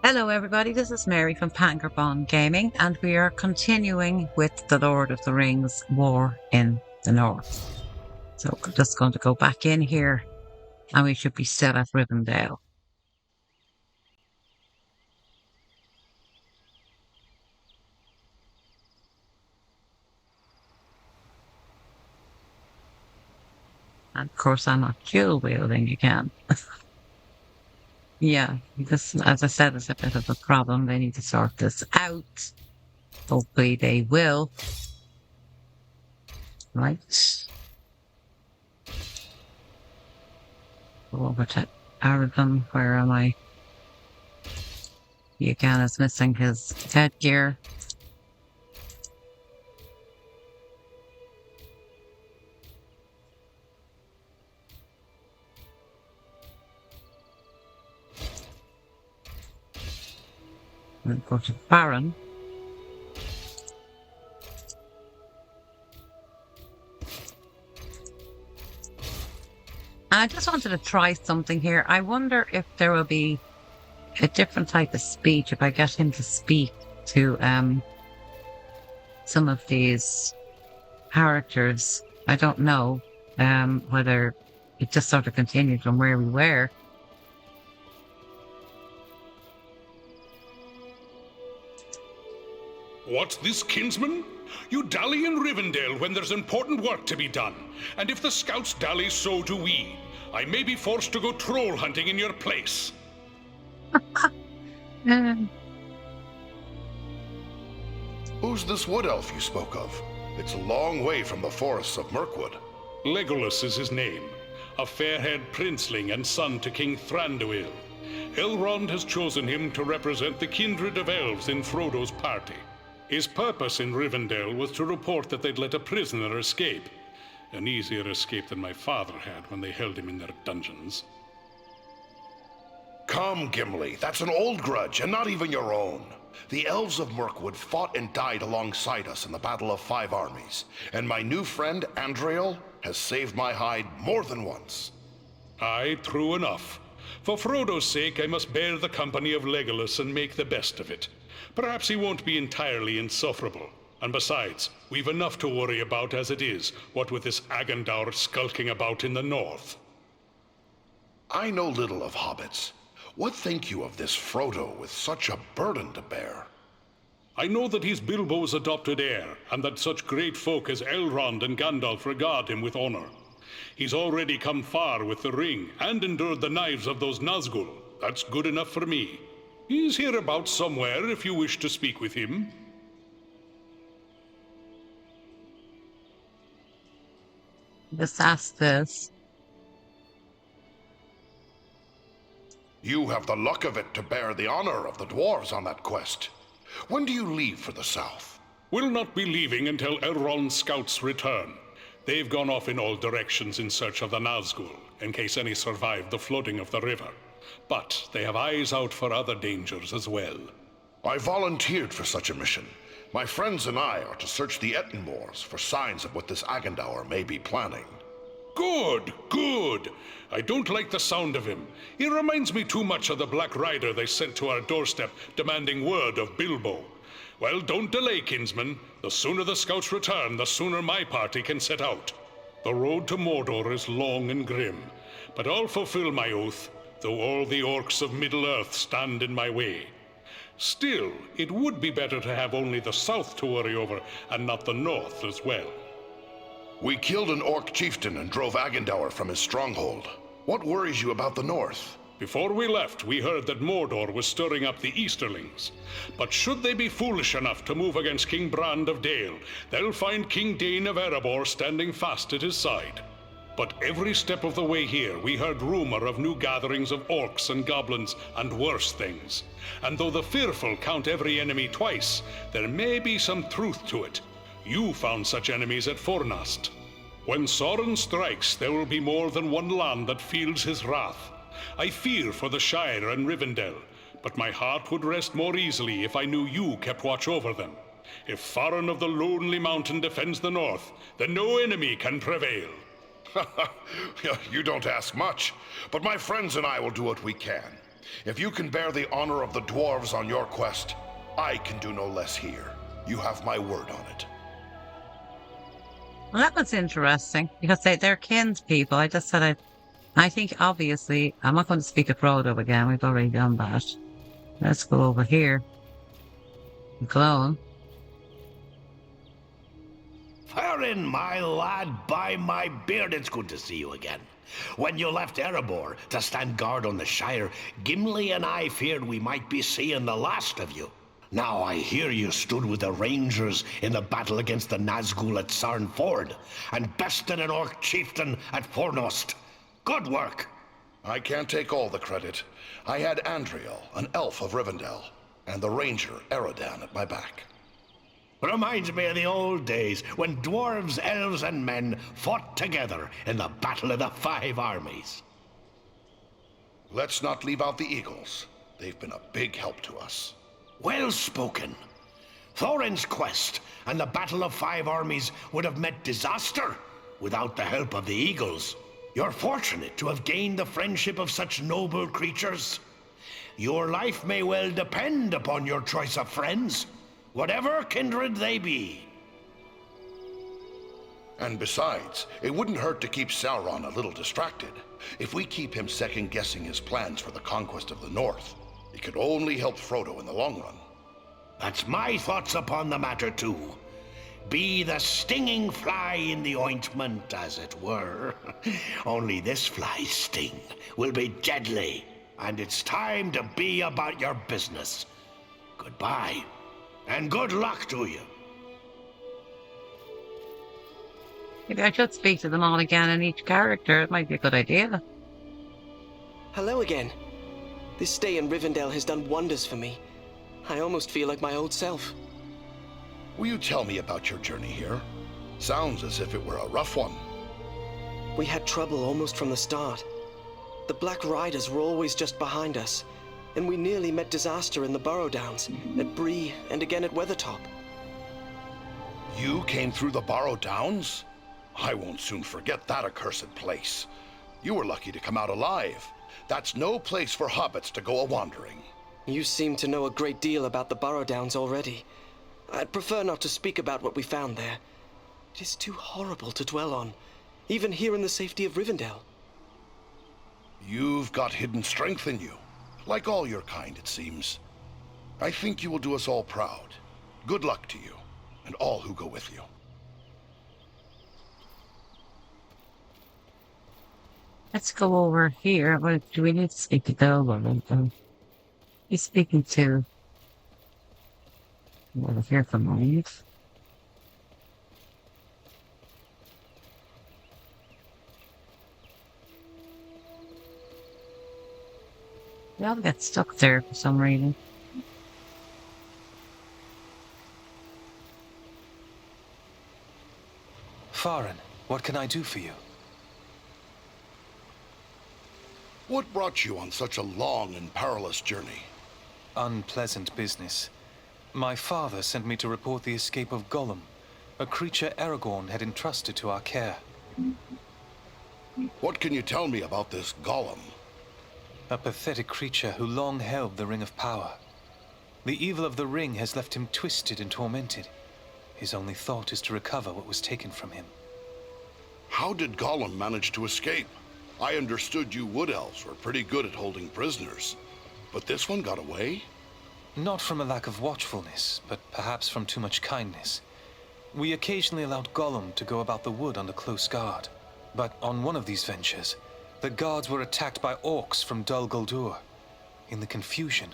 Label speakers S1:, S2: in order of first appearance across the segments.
S1: Hello, everybody. This is Mary from Pangerbon Gaming, and we are continuing with the Lord of the Rings War in the North. So we're just going to go back in here, and we should be still at Rivendell. And of course, I'm not dual wielding again. Yeah, this, as I said, is a bit of a problem. They need to sort this out. Hopefully, they will. Right. Go over to Aragon. Where am I? Yugan is missing his headgear. And go to Baron. I just wanted to try something here. I wonder if there will be a different type of speech if I get him to speak to some of these characters. I don't know whether it just sort of continued from where we were.
S2: What's this, kinsman? You dally in Rivendell when there's important work to be done. And if the scouts dally, so do we. I may be forced to go troll hunting in your place.
S3: Who's this wood elf you spoke of? It's a long way from the forests of Mirkwood.
S2: Legolas is his name, a fair-haired princeling and son to King Thranduil. Elrond has chosen him to represent the kindred of elves in Frodo's party. His purpose in Rivendell was to report that they'd let a prisoner escape. An easier escape than my father had when they held him in their dungeons.
S3: Come, Gimli, that's an old grudge, and not even your own. The elves of Mirkwood fought and died alongside us in the Battle of Five Armies, and my new friend, Andriel, has saved my hide more than once.
S2: Aye, true enough. For Frodo's sake, I must bear the company of Legolas and make the best of it. Perhaps he won't be entirely insufferable. And besides, we've enough to worry about as it is, what with this Agandaûr skulking about in the north.
S3: I know little of hobbits. What think you of this Frodo with such a burden to bear?
S2: I know that he's Bilbo's adopted heir, and that such great folk as Elrond and Gandalf regard him with honor. He's already come far with the ring, and endured the knives of those Nazgûl. That's good enough for me. He's hereabouts somewhere if you wish to speak with him.
S1: Just ask this.
S3: You have the luck of it to bear the honor of the dwarves on that quest. When do you leave for the south?
S2: We'll not be leaving until Elrond's scouts return. They've gone off in all directions in search of the Nazgûl, in case any survived the flooding of the river. But they have eyes out for other dangers as well.
S3: I volunteered for such a mission. My friends and I are to search the Etten Moors for signs of what this Agandaûr may be planning.
S2: Good, good. I don't like the sound of him. He reminds me too much of the Black Rider they sent to our doorstep demanding word of Bilbo. Well, don't delay, kinsman. The sooner the scouts return, the sooner my party can set out. The road to Mordor is long and grim, but I'll fulfill my oath, though all the orcs of Middle-earth stand in my way. Still, it would be better to have only the south to worry over, and not the north as well.
S3: We killed an orc chieftain and drove Agandaûr from his stronghold. What worries you about the north?
S2: Before we left, we heard that Mordor was stirring up the Easterlings. But should they be foolish enough to move against King Brand of Dale, they'll find King Dain of Erebor standing fast at his side. But every step of the way here, we heard rumor of new gatherings of orcs and goblins and worse things. And though the fearful count every enemy twice, there may be some truth to it. You found such enemies at Fornost. When Sauron strikes, there will be more than one land that feels his wrath. I fear for the Shire and Rivendell, but my heart would rest more easily if I knew you kept watch over them. If Faron of the Lonely Mountain defends the north, then no enemy can prevail.
S3: You don't ask much, but my friends and I will do what we can. If you can bear the honor of the dwarves on your quest, I can do no less here. You have my word on it.
S1: Well, that was interesting because they're kinspeople. I just said I think obviously, I'm not going to speak of Frodo again. We've already done that. Let's go over here. Clone.
S4: Farin, my lad, by my beard, it's good to see you again. When you left Erebor to stand guard on the Shire, Gimli and I feared we might be seeing the last of you. Now I hear you stood with the Rangers in the battle against the Nazgul at Sarn Ford, and bested an orc chieftain at Fornost. Good work.
S3: I can't take all the credit. I had Andriel, an elf of Rivendell, and the ranger, Eradan, at my back.
S4: Reminds me of the old days when dwarves, elves, and men fought together in the Battle of the Five Armies.
S3: Let's not leave out the Eagles. They've been a big help to us.
S4: Well spoken. Thorin's quest and the Battle of Five Armies would have met disaster without the help of the Eagles. You're fortunate to have gained the friendship of such noble creatures. Your life may well depend upon your choice of friends, whatever kindred they be.
S3: And besides, it wouldn't hurt to keep Sauron a little distracted. If we keep him second-guessing his plans for the conquest of the North, it could only help Frodo in the long run.
S4: That's my thoughts upon the matter, too. Be the stinging fly in the ointment, as it were. Only this fly's sting will be deadly, and it's time to be about your business. Goodbye, and good luck to you.
S1: Maybe I should speak to them all again in each character. It might be a good idea.
S5: Hello again. This stay in Rivendell has done wonders for me. I almost feel like my old self.
S3: Will you tell me about your journey here? Sounds as if it were a rough one.
S5: We had trouble almost from the start. The Black Riders were always just behind us, and we nearly met disaster in the Burrow Downs, at Bree, and again at Weathertop.
S3: You came through the Burrow Downs? I won't soon forget that accursed place. You were lucky to come out alive. That's no place for hobbits to go a-wandering.
S5: You seem to know a great deal about the Burrow Downs already. I'd prefer not to speak about what we found there. It is too horrible to dwell on, even here in the safety of Rivendell.
S3: You've got hidden strength in you, like all your kind, it seems. I think you will do us all proud. Good luck to you, and all who go with you.
S1: Let's go over here. What, do we need to speak to Bilbo? He's speaking to... Over here for a moment. They all get stuck there for some reason.
S6: Farin, what can I do for you?
S3: What brought you on such a long and perilous journey?
S6: Unpleasant business. My father sent me to report the escape of Gollum, a creature Aragorn had entrusted to our care.
S3: What can you tell me about this Gollum?
S6: A pathetic creature who long held the Ring of Power. The evil of the ring has left him twisted and tormented. His only thought is to recover what was taken from him.
S3: How did Gollum manage to escape? I understood you Wood Elves were pretty good at holding prisoners. But this one got away?
S6: Not from a lack of watchfulness, but perhaps from too much kindness. We occasionally allowed Gollum to go about the wood under close guard. But on one of these ventures, the guards were attacked by orcs from Dol Guldur. In the confusion,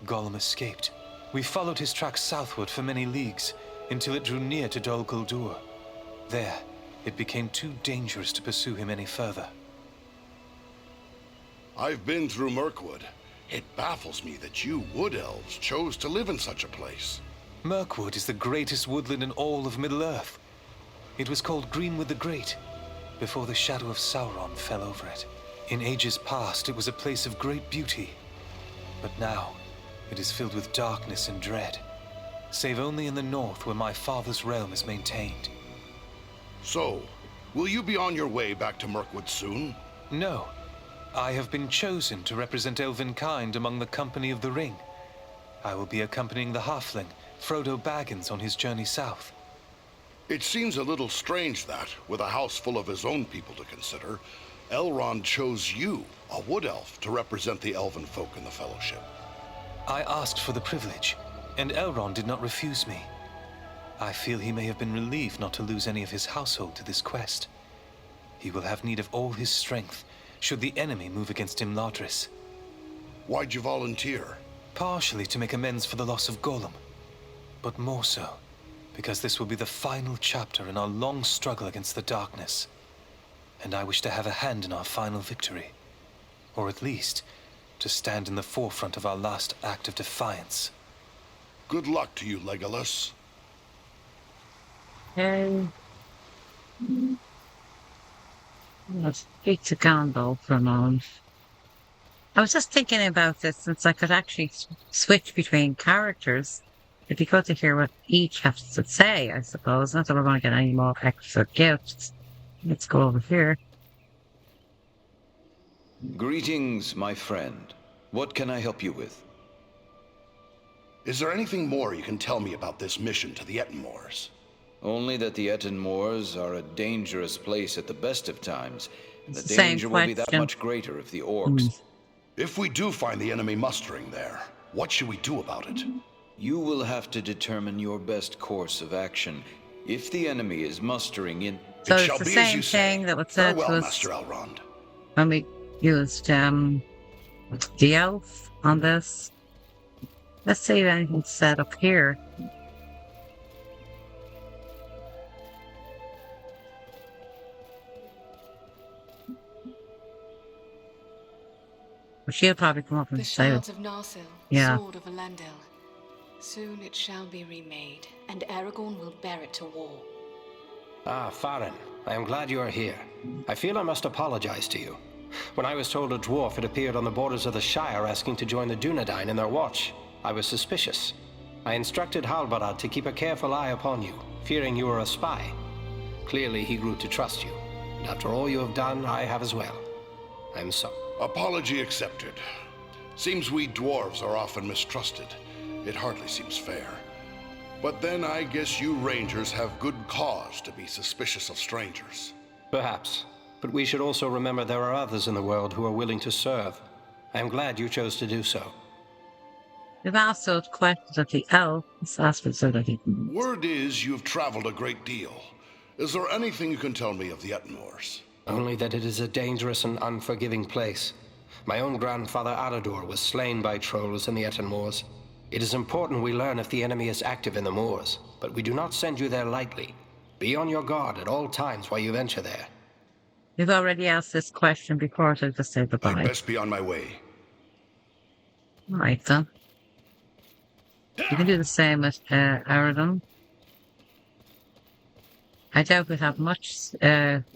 S6: Gollum escaped. We followed his tracks southward for many leagues, until it drew near to Dol Guldur. There, it became too dangerous to pursue him any further.
S3: I've been through Mirkwood. It baffles me that you Wood Elves chose to live in such a place.
S6: Mirkwood is the greatest woodland in all of Middle-earth. It was called Greenwood the Great, before the shadow of Sauron fell over it. In ages past, it was a place of great beauty. But now, it is filled with darkness and dread, save only in the north where my father's realm is maintained.
S3: So, will you be on your way back to Mirkwood soon?
S6: No. I have been chosen to represent elven kind among the Company of the Ring. I will be accompanying the halfling, Frodo Baggins, on his journey south.
S3: It seems a little strange that, with a house full of his own people to consider, Elrond chose you, a wood elf, to represent the elven folk in the Fellowship.
S6: I asked for the privilege, and Elrond did not refuse me. I feel he may have been relieved not to lose any of his household to this quest. He will have need of all his strength, should the enemy move against Imladris.
S3: Why'd you volunteer?
S6: Partially to make amends for the loss of Gollum, but more so because this will be the final chapter in our long struggle against the darkness, and I wish to have a hand in our final victory, or at least to stand in the forefront of our last act of defiance.
S3: Good luck to you, Legolas.
S1: Let's speak to Gandalf for a moment. I was just thinking about this, since I could actually switch between characters. It'd be good to hear what each has to say, I suppose. Not that we're going to get any more extra gifts. Let's go over here.
S7: Greetings, my friend. What can I help you with?
S3: Is there anything more you can tell me about this mission to the Ettenmoors?
S7: Only that the Ettenmoors are a dangerous place at the best of times. And
S1: It's
S7: the
S1: the same
S7: danger will be that
S1: question.
S7: much greater if the orcs...
S3: If we do find the enemy mustering there, what should we do about it?
S7: You will have to determine your best course of action. If the enemy is mustering in...
S1: So
S3: It
S1: it's
S3: shall
S1: the
S3: be as
S1: same
S3: you say.
S1: thing that was said to
S3: Farewell,
S1: us
S3: Master Elrond.
S1: when we used the elf on this. Let's see if anything's said up here. Well, she'll probably come up and
S8: The
S1: say
S8: shards of Narsil,
S1: Yeah.
S8: sword of Elendil. Soon it shall be remade, and Aragorn will bear it to war.
S9: Ah, Farin, I am glad you are here. I feel I must apologize to you. When I was told a dwarf had appeared on the borders of the Shire asking to join the Dunedain in their watch, I was suspicious. I instructed Halbarad to keep a careful eye upon you, fearing you were a spy. Clearly he grew to trust you, and after all you have done, I have as well. I am sorry.
S3: Apology accepted. Seems we dwarves are often mistrusted. It hardly seems fair. But then I guess you rangers have good cause to be suspicious of strangers.
S9: Perhaps. But we should also remember there are others in the world who are willing to serve. I am glad you chose to do so.
S1: We've also questioned of the elf. Let's ask for so that he can.
S3: Word is you've traveled a great deal. Is there anything you can tell me of the Ettenmoors?
S9: Only that it is a dangerous and unforgiving place. My own grandfather Agandaûr was slain by trolls in the Ettenmoors. It is important we learn if the enemy is active in the moors, but we do not send you there lightly. Be on your guard at all times while you venture there.
S1: We've already asked this question before, so just say
S3: I'd
S1: goodbye.
S3: best be on my way.
S1: All right, then. You can do the same with Aradon. I doubt we'll have much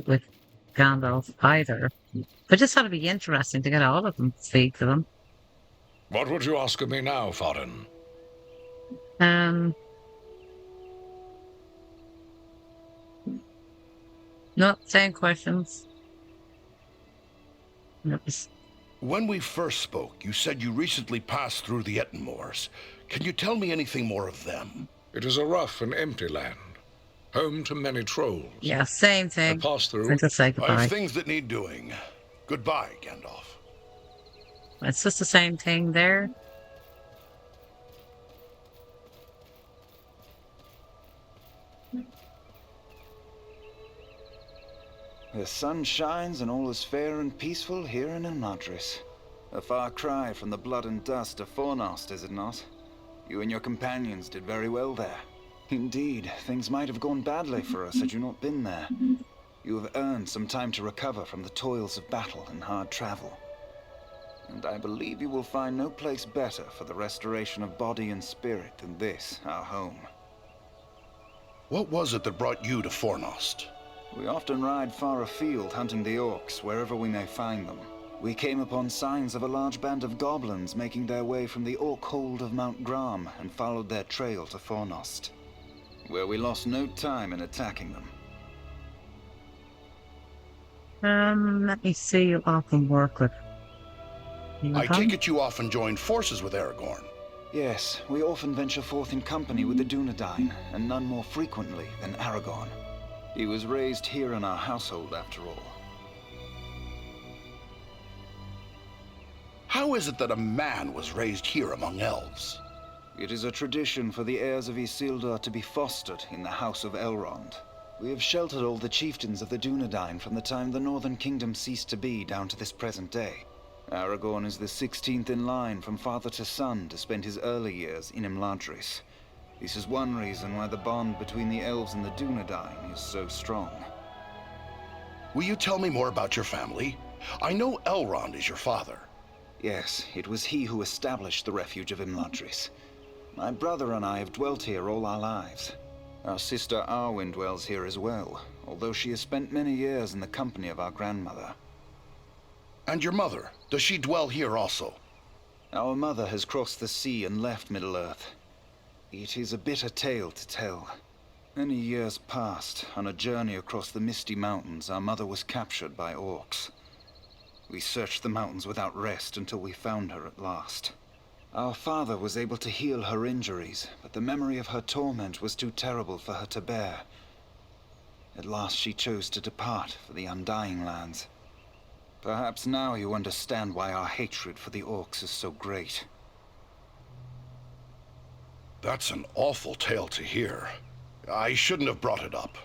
S1: with Gandalf either. But just thought it'd be interesting to get all of them, speak to them.
S2: What would you ask of me now, Farin?
S1: No, same questions.
S3: When we first spoke, you said you recently passed through the Ettenmoors. Can you tell me anything more of them?
S2: It is a rough and empty land, home to many trolls.
S1: Yeah, same
S2: I
S1: thing.
S2: passed through.
S1: I just say
S3: I
S1: goodbye.
S3: have things that need doing. Goodbye, Gandalf.
S1: It's just the same thing there.
S10: The sun shines and all is fair and peaceful here in Imladris. A far cry from the blood and dust of Fornost, is it not? You and your companions did very well there. Indeed, things might have gone badly for us had you not been there. You have earned some time to recover from the toils of battle and hard travel. And I believe you will find no place better for the restoration of body and spirit than this, our home.
S3: What was it that brought you to Fornost?
S10: We often ride far afield hunting the orcs, wherever we may find them. We came upon signs of a large band of goblins making their way from the orc hold of Mount Gram and followed their trail to Fornost, where we lost no time in attacking them.
S1: Let me see you often work with
S3: I take it you often joined forces with Aragorn.
S10: Yes, we often venture forth in company with the Dunedain, and none more frequently than Aragorn. He was raised here in our household, after all.
S3: How is it that a man was raised here among elves?
S10: It is a tradition for the heirs of Isildur to be fostered in the House of Elrond. We have sheltered all the chieftains of the Dunedain from the time the Northern Kingdom ceased to be down to this present day. Aragorn is the 16th in line from father to son to spend his early years in Imladris. This is one reason why the bond between the elves and the Dunedain is so strong.
S3: Will you tell me more about your family? I know Elrond is your father.
S10: Yes, it was he who established the refuge of Imladris. My brother and I have dwelt here all our lives. Our sister Arwen dwells here as well, although she has spent many years in the company of our grandmother.
S3: And your mother, does she dwell here also?
S10: Our mother has crossed the sea and left Middle-earth. It is a bitter tale to tell. Many years past, on a journey across the Misty Mountains, our mother was captured by orcs. We searched the mountains without rest until we found her at last. Our father was able to heal her injuries, but the memory of her torment was too terrible for her to bear. At last she chose to depart for the Undying Lands. Perhaps now you understand why our hatred for the orcs is so great.
S3: That's an awful tale to hear. I shouldn't have brought it up.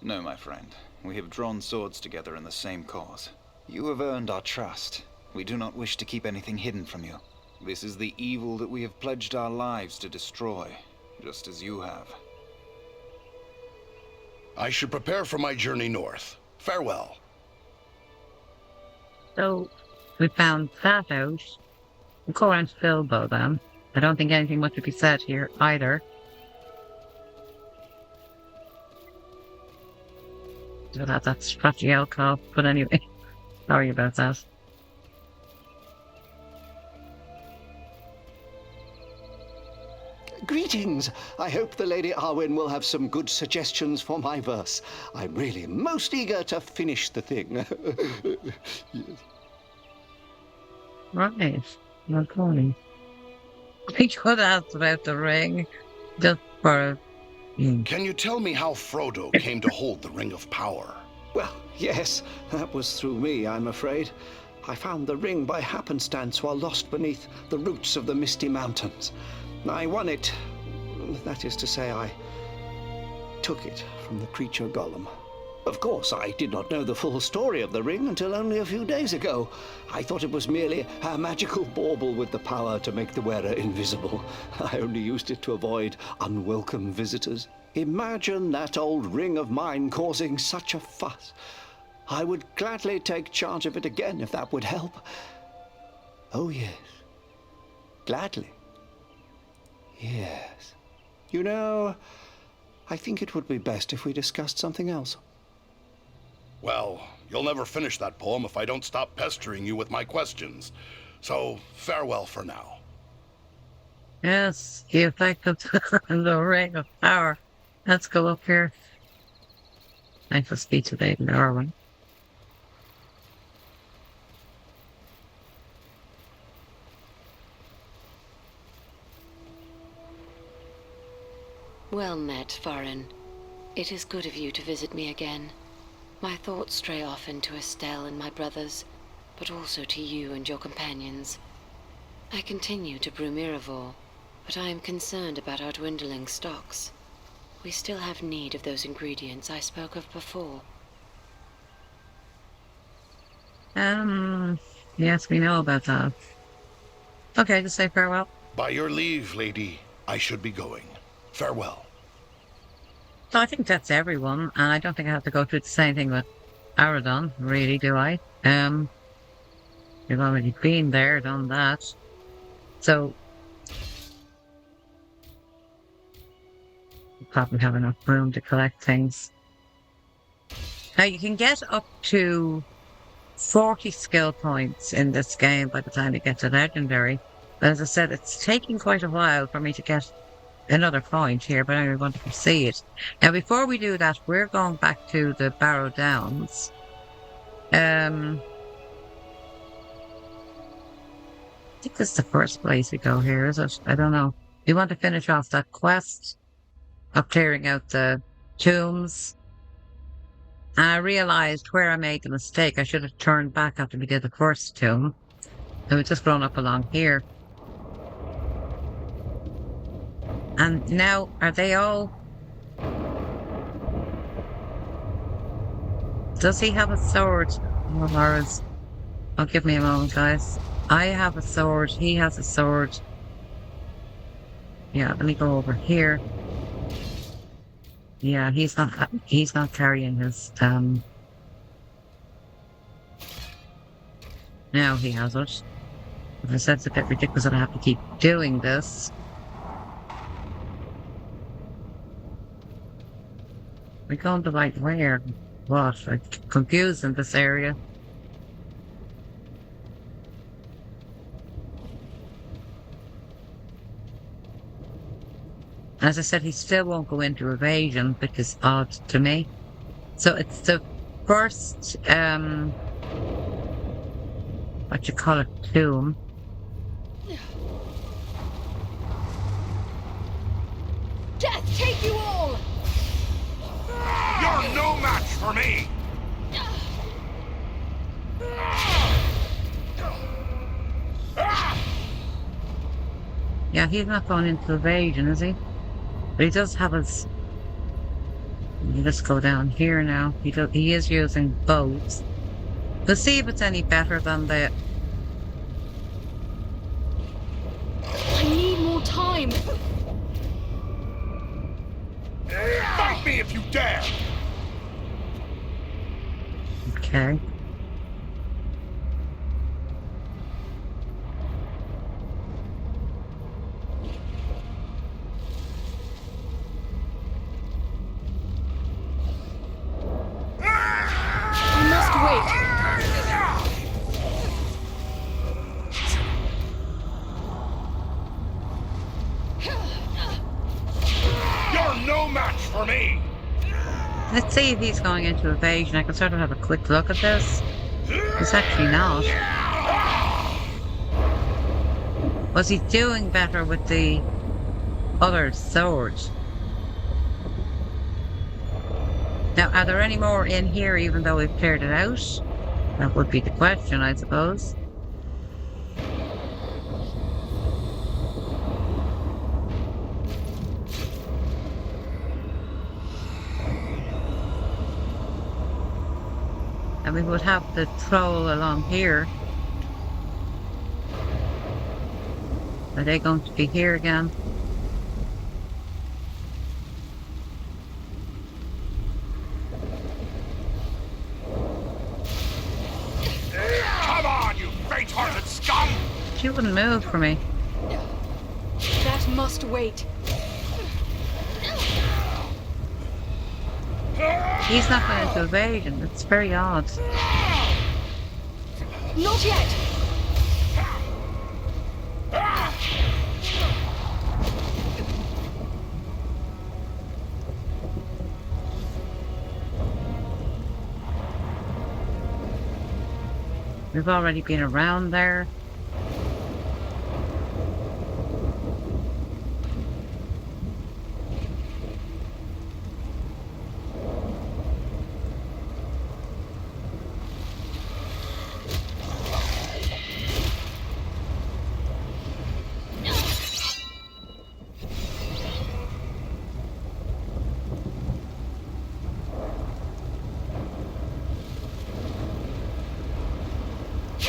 S10: No, my friend. We have drawn swords together in the same cause. You have earned our trust. We do not wish to keep anything hidden from you. This is the evil that we have pledged our lives to destroy, just as you have.
S3: I should prepare for my journey north. Farewell.
S1: So, we found that out. We'll go around to Bilbo then. I don't think anything much would be said here either. So that's scratchy alcohol, but anyway, sorry about that.
S11: Greetings! I hope the Lady Arwen will have some good suggestions for my verse. I'm really most eager to finish the thing. Yes.
S1: Right. Okay. We could ask about the ring, just for...
S3: Can you tell me how Frodo came to hold the Ring of Power?
S11: Well, yes, that was through me, I'm afraid. I found the ring by happenstance while lost beneath the roots of the Misty Mountains. I won it. That is to say, I took it from the creature Gollum. Of course, I did not know the full story of the ring until only a few days ago. I thought it was merely a magical bauble with the power to make the wearer invisible. I only used it to avoid unwelcome visitors. Imagine that old ring of mine causing such a fuss. I would gladly take charge of it again if that would help. Oh, yes. Gladly. Yes. You know, I think it would be best if we discussed something else.
S3: Well, you'll never finish that poem if I don't stop pestering you with my questions. So, farewell for now.
S1: Yes, the effect of the Ring of Power. Let's go up here. Thanks for speech of Lady Arwen.
S8: Well met, Farin. It is good of you to visit me again. My thoughts stray often to Estelle and my brothers, but also to you and your companions. I continue to brew Miraval, but I am concerned about our dwindling stocks. We still have need of those ingredients I spoke of before.
S1: Yes, we know about that. Okay, just say farewell.
S3: By your leave, lady, I should be going. Farewell.
S1: So I think that's everyone, and I don't think I have to go through the same thing with Aradon, really, do I? We've already been there, done that. So we probably have enough room to collect things. Now you can get up to 40 skill points in this game by the time you get to legendary. But as I said, it's taking quite a while for me to get another point here, but I want to proceed. Now, before we do that, we're going back to the Barrow Downs. think this is the first place we go here, is it? I don't know. We want to finish off that quest of clearing out the tombs. And I realised where I made the mistake. I should have turned back after we did the first tomb. And we've just run up along here. And now, are they all... Does he have a sword? Or is... Oh, give me a moment, guys. I have a sword. He has a sword. Yeah, let me go over here. Yeah, he's not carrying his, Now he has it. If I said it's a bit ridiculous that I have to keep doing this. We're going the right way or what? I'm confused in this area. As I said, he still won't go into evasion, which is odd to me. So it's the first, what you call it, tomb.
S12: Death take you all!
S3: You're no match for me!
S1: Yeah, he's not going into evasion, is he? But he does have his... Let's go down here now. He is using bows. We'll see if it's any better than the...
S12: I need more time!
S3: Fight me if you dare!
S1: Okay. Let's see if he's going into evasion. I can sort of have a quick look at this. He's actually not. Was he doing better with the other swords? Now, are there any more in here even though we've cleared it out? That would be the question, I suppose. And we would have the troll along here. Are they going to be here again?
S3: Come on, you faint-hearted scum!
S1: She wouldn't move for me.
S12: That must wait.
S1: He's not going into evasion. It's very odd.
S12: Not yet!
S1: We've already been around there.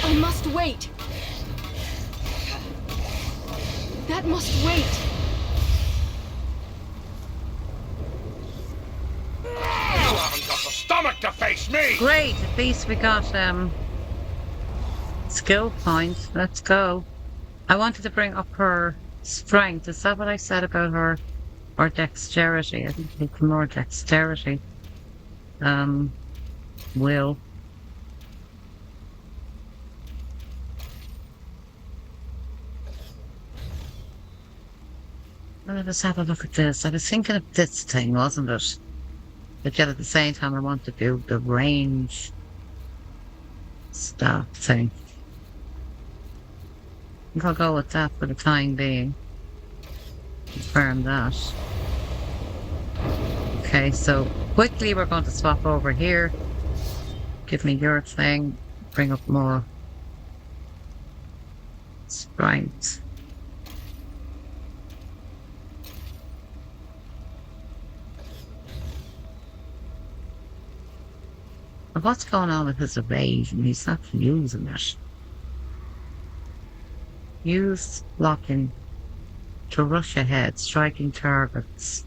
S12: I must wait. That must wait.
S3: You haven't got the stomach to face me!
S1: Great, at least we got skill points. Let's go. I wanted to bring up her strength. Is that what I said about her? Or dexterity? I think it's more dexterity. Will. Let us have a look at this. I was thinking of this thing, wasn't it? But yet at the same time I want to do the range stuff thing. I'll go with that for the time being. Confirm that. Okay, so quickly we're going to swap over here. Give me your thing. Bring up more strength. But what's going on with his evasion? He's not using it. Use blocking to rush ahead, striking targets.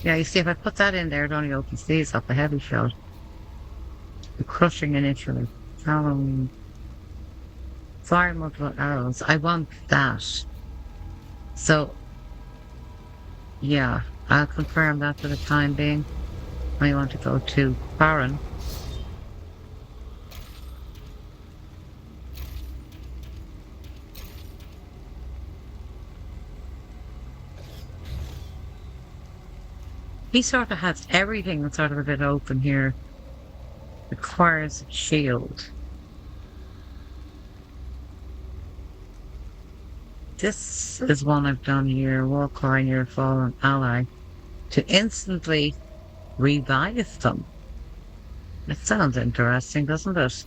S1: Yeah, you see, if I put that in there, it only opens these up, a heavy shot. The crushing initially. Fire multiple arrows. I want that. So, yeah, I'll confirm that for the time being. I want to go to Baron. He sort of has everything that's sort of a bit open here. Requires a shield. This is one I've done here. Walk around your fallen ally to instantly revive them. It sounds interesting, doesn't it?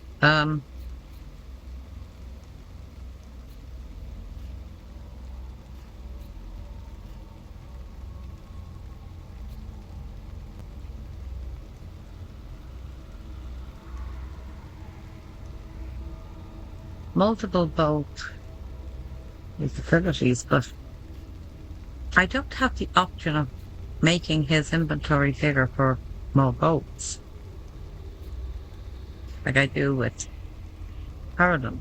S1: Multiple bolt abilities, but I don't have the option of making his inventory bigger for more bolts, like I do with Paradigm.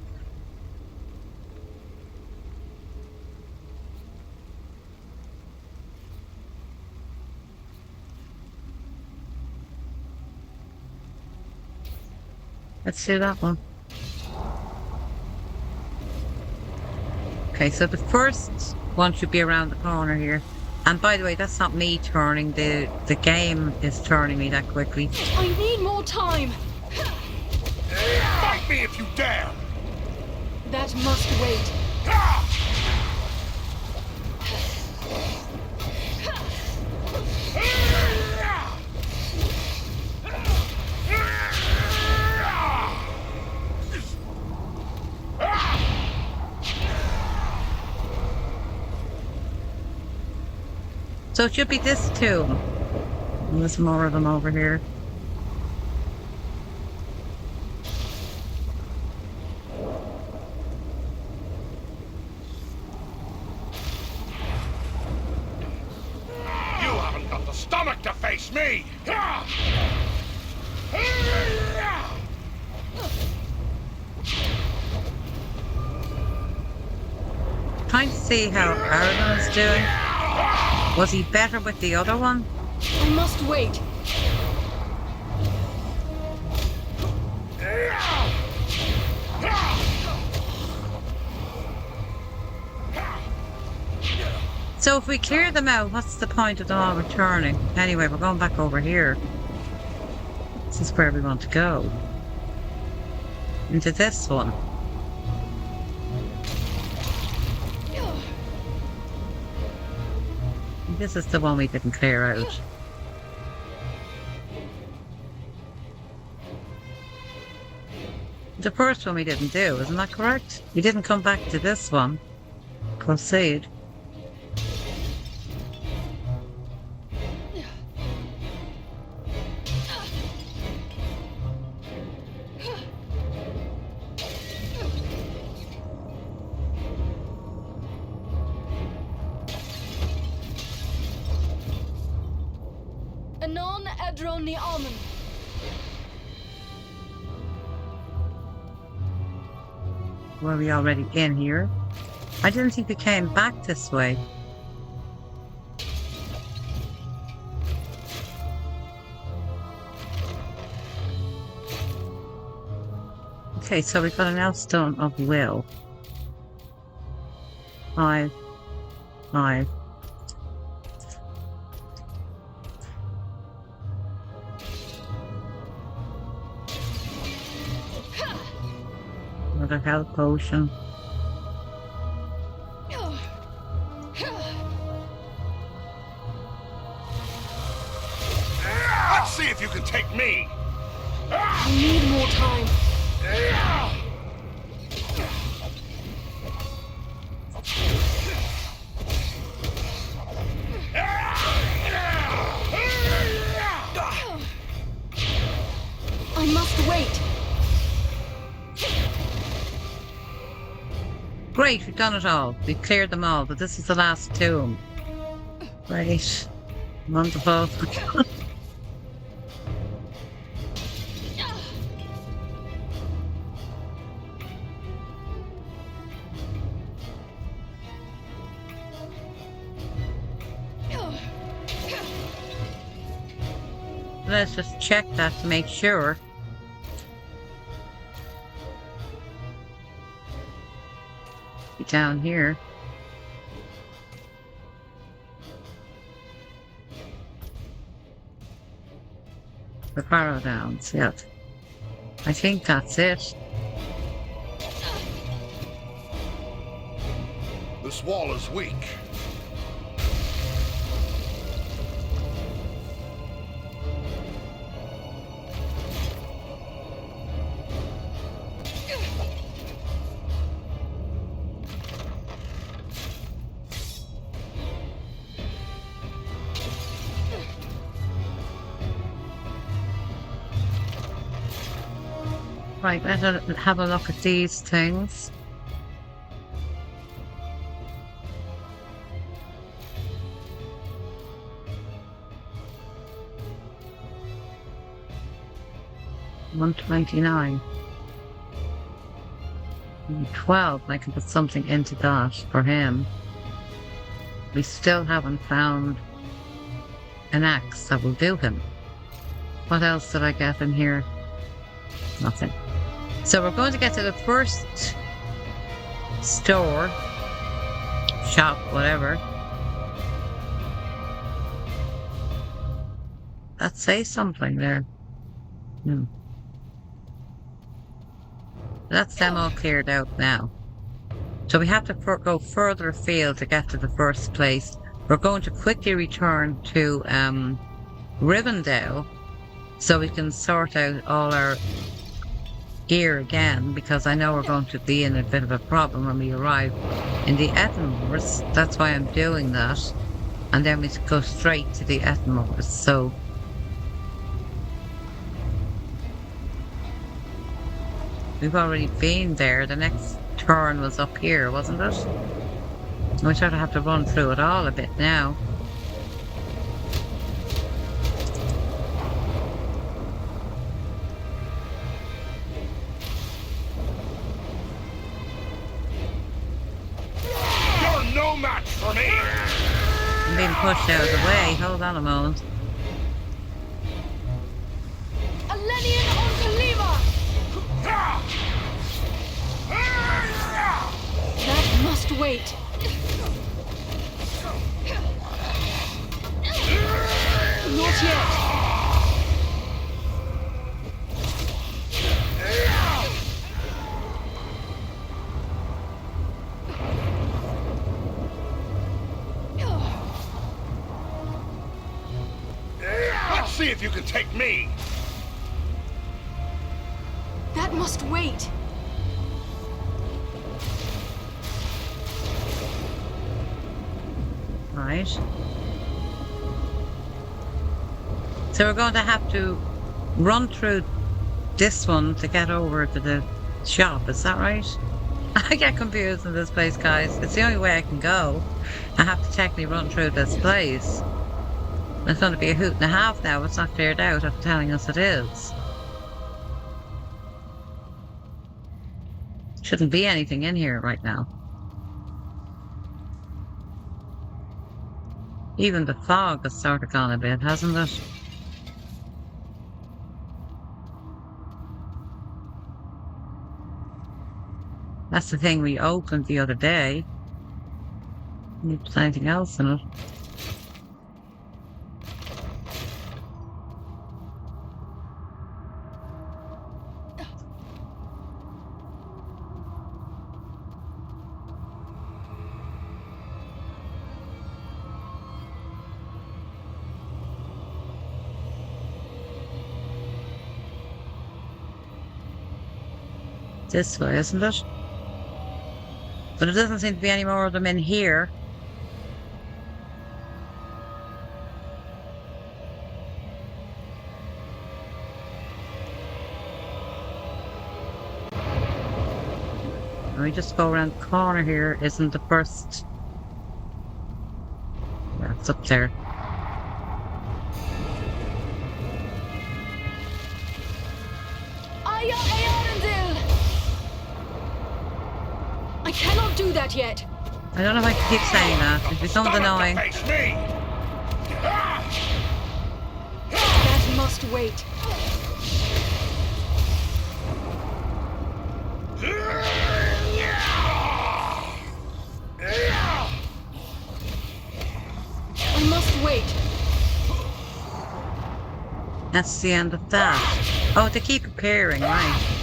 S1: Let's do that one. Okay, so the first one should be around the corner here. And by the way, that's not me turning, the game is turning me that quickly.
S12: I need more time.
S3: Fight me if you dare!
S12: That must wait.
S1: So it should be this too. And there's more of them over here.
S3: You haven't got the stomach to face me!
S1: Trying to see how Aragon is doing. Was he better with the other one?
S12: I must wait.
S1: So if we clear them out, what's the point of them all returning? Anyway, we're going back over here. This is where we want to go. Into this one. This is the one we didn't clear out. The first one we didn't do, isn't that correct? We didn't come back to this one. Proceed.
S12: Anon Edron the Almond.
S1: Were we already in here? I didn't think we came back this way. Okay, so we've got an Elfstone of Will. 5, 5. another health potion.
S3: Let's see if you can take me!
S12: I need more time. I must wait.
S1: Great, we've done it all. We've cleared them all, but this is the last tomb. Great. Wonderful. Let's just check that to make sure. Down here. The Barrow Downs, yes. I think that's it.
S3: This wall is weak.
S1: Right, let's have a look at these things. $129. 12, I can put something into that for him. We still haven't found an axe that will do him. What else did I get in here? Nothing. So we're going to get to the first store, shop, whatever. That says something there. That's them all cleared out now. So we have to go further afield to get to the first place. We're going to quickly return to Rivendell so we can sort out all our gear again, because I know we're going to be in a bit of a problem when we arrive in the Ettenmoors. That's why I'm doing that. And then we go straight to the Ettenmoors. So we've already been there. The next turn was up here, wasn't it? We sort of have to run through it all a bit now.
S3: You're no match for me!
S1: I'm being pushed out of the way. Hold on a moment.
S12: Alenian on Kalima! That must wait. Not yet.
S3: Let's see if you can take me!
S12: That must wait.
S1: Right. So we're going to have to run through this one to get over to the shop, is that right? I get confused in this place, guys. It's the only way I can go. I have to technically run through this place. It's going to be a hoot and a half now. It's not cleared out after telling us it is. Shouldn't be anything in here right now. Even the fog has sort of gone a bit, hasn't it? That's the thing we opened the other day. There's anything else in it. This way, isn't it? But it doesn't seem to be any more of them in here. Let me just go around the corner here. Isn't the first... Yeah, it's up there.
S12: I cannot do that yet.
S1: I don't know if I can keep saying that. It becomes annoying.
S12: That must wait. I must wait.
S1: That's the end of that. Oh, they keep appearing, right?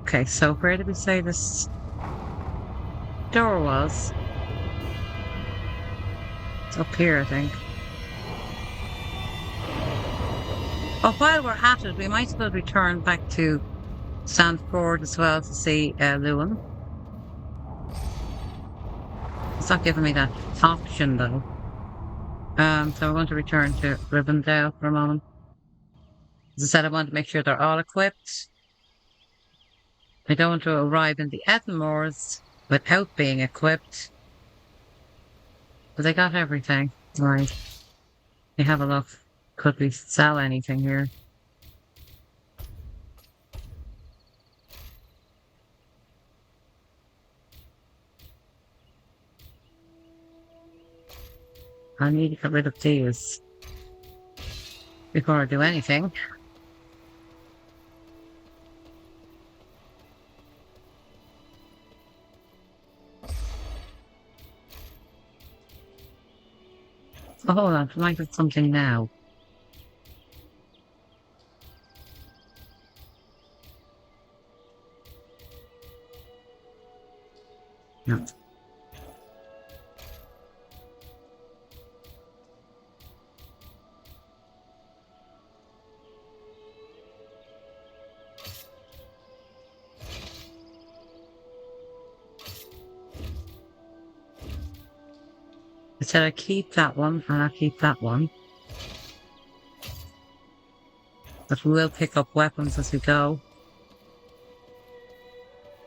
S1: Okay, so where did we say this door was? It's up here, I think. Oh, while we're at it, we might as well return back to Sandford as well to see Lewin. It's not giving me that option though. So we're going to return to Rivendell for a moment. As I said, I want to make sure they're all equipped. I don't want to arrive in the Ettenmoors without being equipped. But they got everything. Right. Let me have a look. Could we sell anything here? I need to get rid of these before I do anything. Oh, hold on, I might get something now. No. I said I keep that one, and I'll keep that one. But we will pick up weapons as we go.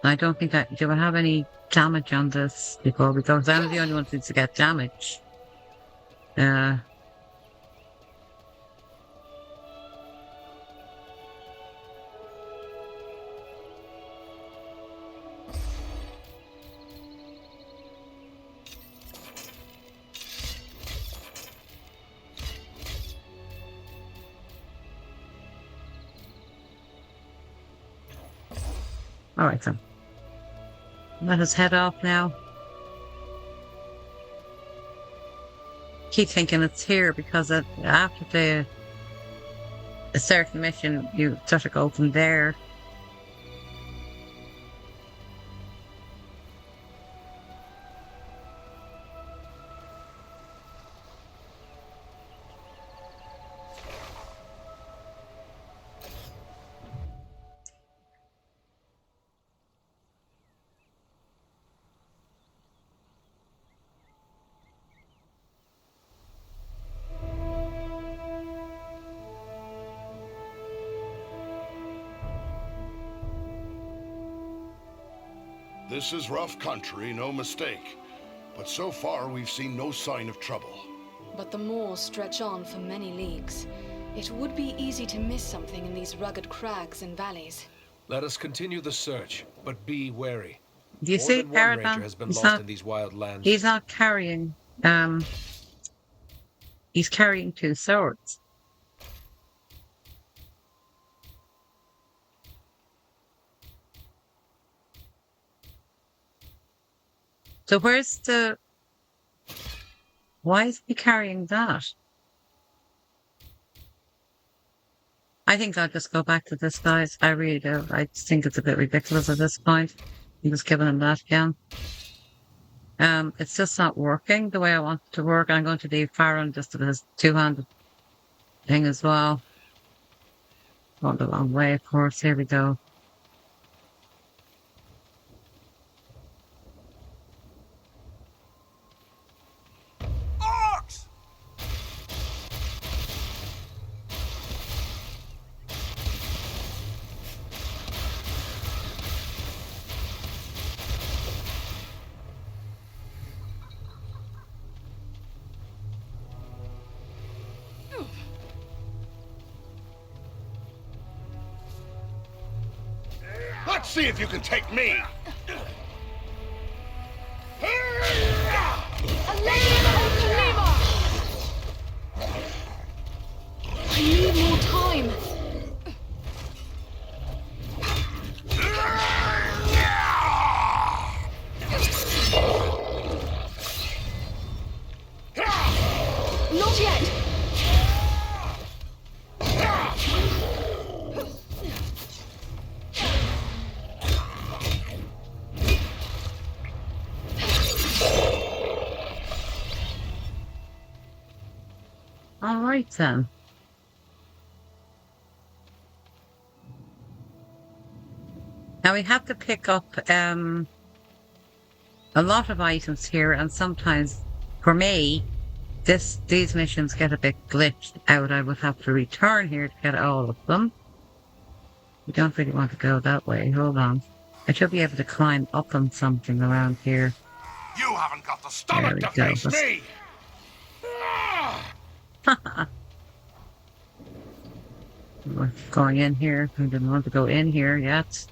S1: I don't think that... Do I have any damage on this before we go? Because I'm the only one who needs to get damage. Alright then. Let us head off now. Keep thinking it's here because after a certain mission you sort of go from there.
S3: This is rough country, no mistake. But so far, we've seen no sign of trouble.
S12: But the moors stretch on for many leagues. It would be easy to miss something in these rugged crags and valleys.
S13: Let us continue the search, but be wary.
S1: Do you see
S13: Aragon has been lost in these wild lands.
S1: He's not carrying, he's carrying two swords. So where's the... Why is he carrying that? I think I'll just go back to this, guys. I really do. I just think it's a bit ridiculous at this point. I'm just giving him that again. It's just not working the way I want it to work. I'm going to leave Farron just with his two-handed thing as well. Going the wrong way, of course. Here we go.
S3: Let's see if you can take me!
S12: I need more time. Not yet.
S1: All right then. Now we have to pick up a lot of items here, and sometimes, for me, these missions get a bit glitched out. I would have to return here to get all of them. We don't really want to go that way. Hold on. I should be able to climb up on something around here.
S3: You haven't got the stomach to face me!
S1: We're going in here. I didn't want to go in here yet.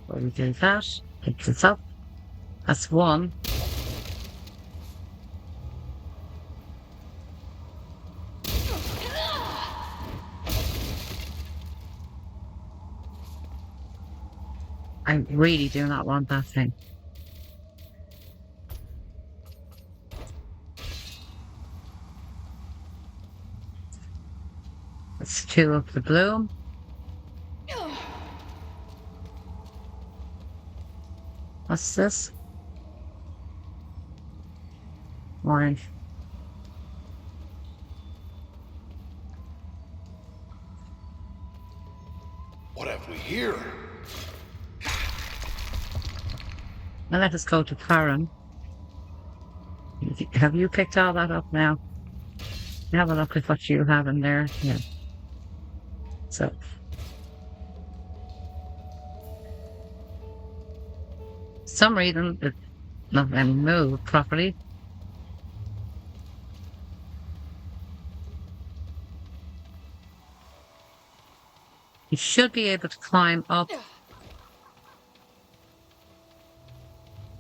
S1: What we do that? Pick this up. That's one. I really do not want that thing. That's two of the bloom. What's this? Orange.
S3: What have we here?
S1: Now let us go to Farron. Have you picked all that up now? Have a look at what you have in there. Yeah. So. For some reason, it's not going to move properly. You should be able to climb up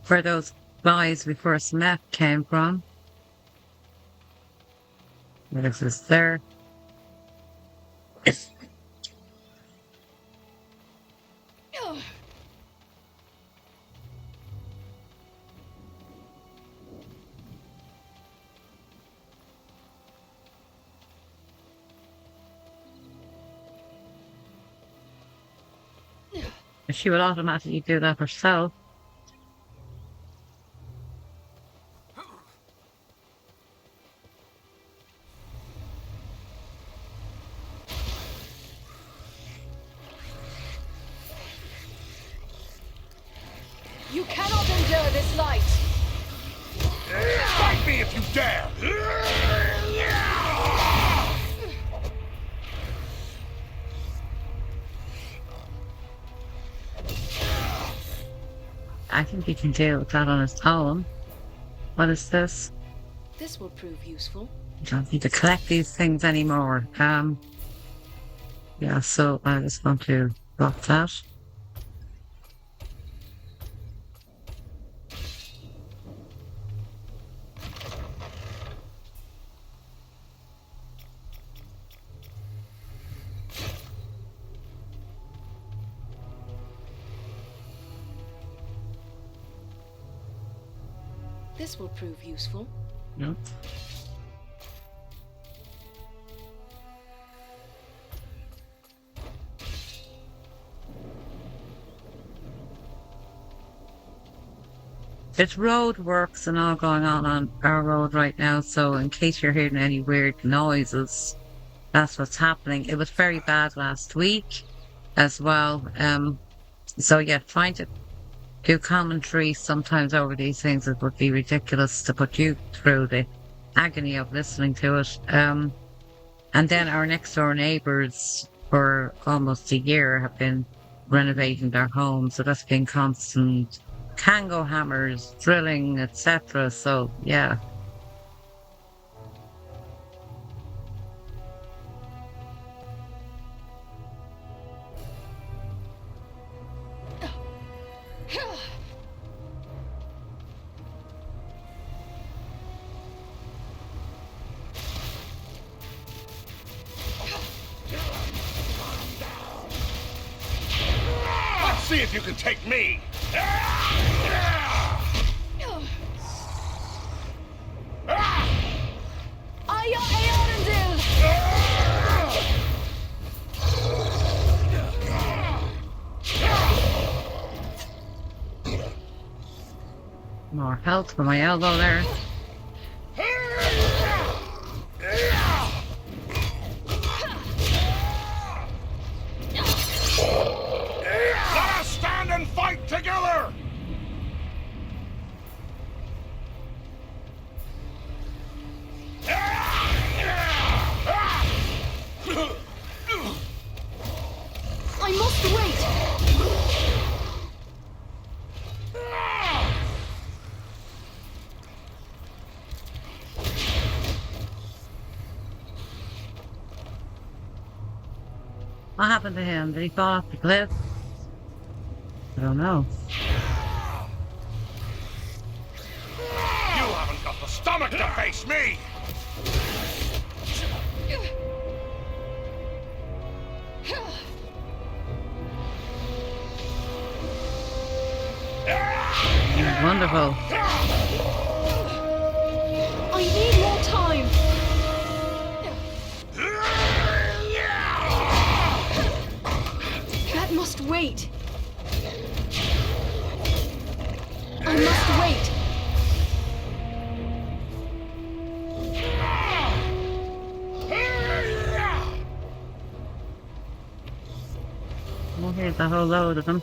S1: where those guys we first met came from. This is there. She would automatically do that herself.
S12: You cannot endure this light.
S3: Fight me if you dare!
S1: I think he can deal with that on his own. What is this?
S12: This will prove useful.
S1: You don't need to collect these things anymore. Yeah, so I just want to drop that.
S12: This will prove useful.
S1: Yep. There's road works and all going on our road right now, so in case you're hearing any weird noises, that's what's happening. It was very bad last week as well. So yeah, trying to do commentary sometimes over these things, it would be ridiculous to put you through the agony of listening to it. And then our next door neighbours for almost a year have been renovating their homes, so that's been constant Kango hammers, drilling, etc. So yeah.
S3: Let's see if you can take me!
S1: More health for my elbow there.
S3: Let us stand and fight together!
S12: I must wait!
S1: What happened to him? Did he fall off the cliff? I don't know.
S3: You haven't got the stomach to face me!
S1: Wonderful.
S12: I need more time! That must wait! I must wait!
S1: Well, here's a whole load of them.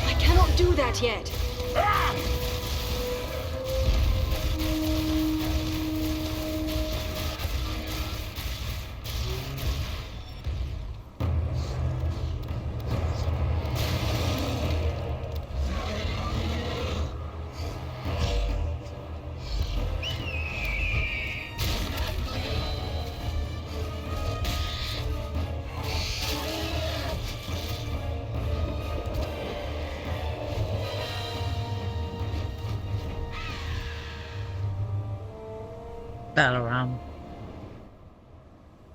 S12: I cannot do that yet!
S1: Balaram.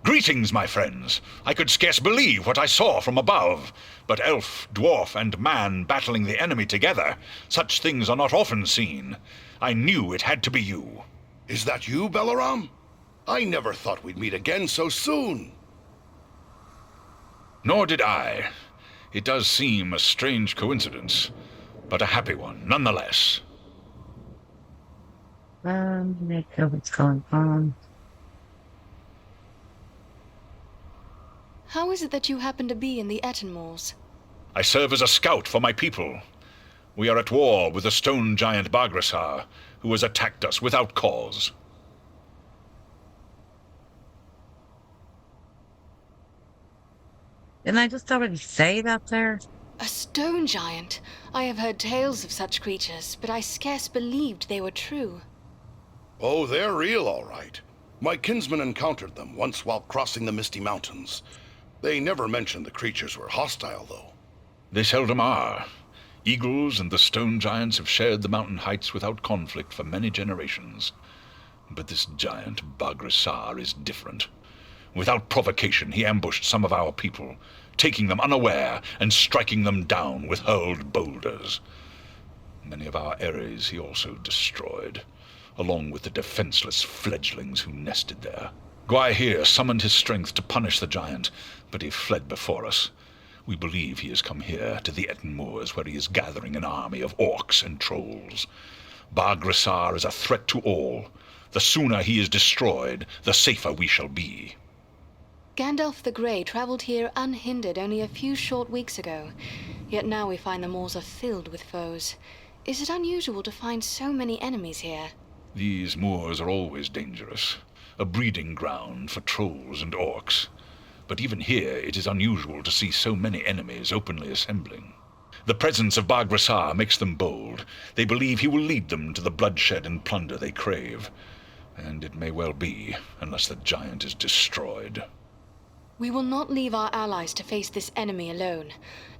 S14: Greetings, my friends. I could scarce believe what I saw from above. But elf, dwarf, and man battling the enemy together, such things are not often seen. I knew it had to be you.
S3: Is that you, Balaram? I never thought we'd meet again so soon.
S14: Nor did I. It does seem a strange coincidence, but a happy one nonetheless.
S1: Let's know what's going on.
S12: How is it that you happen to be in the Ettenmoors?
S14: I serve as a scout for my people. We are at war with the stone giant Baghrasar, who has attacked us without cause.
S1: Didn't I just already say that there?
S12: A stone giant? I have heard tales of such creatures, but I scarce believed they were true.
S3: Oh, they're real, all right. My kinsman encountered them once while crossing the Misty Mountains. They never mentioned the creatures were hostile, though.
S14: They seldom are. Eagles and the stone giants have shared the mountain heights without conflict for many generations. But this giant, Baghrasar, is different. Without provocation, he ambushed some of our people, taking them unaware and striking them down with hurled boulders. Many of our eyries he also destroyed, along with the defenseless fledglings who nested there. Gwaihir summoned his strength to punish the giant, but he fled before us. We believe he has come here to the Etten Moors, where he is gathering an army of orcs and trolls. Baghrasar is a threat to all. The sooner he is destroyed, the safer we shall be.
S12: Gandalf the Grey traveled here unhindered only a few short weeks ago, yet now we find the moors are filled with foes. Is it unusual to find so many enemies here?
S14: These moors are always dangerous, a breeding ground for trolls and orcs. But even here it is unusual to see so many enemies openly assembling. The presence of Baghrasar makes them bold. They believe he will lead them to the bloodshed and plunder they crave. And it may well be, unless the giant is destroyed.
S12: We will not leave our allies to face this enemy alone.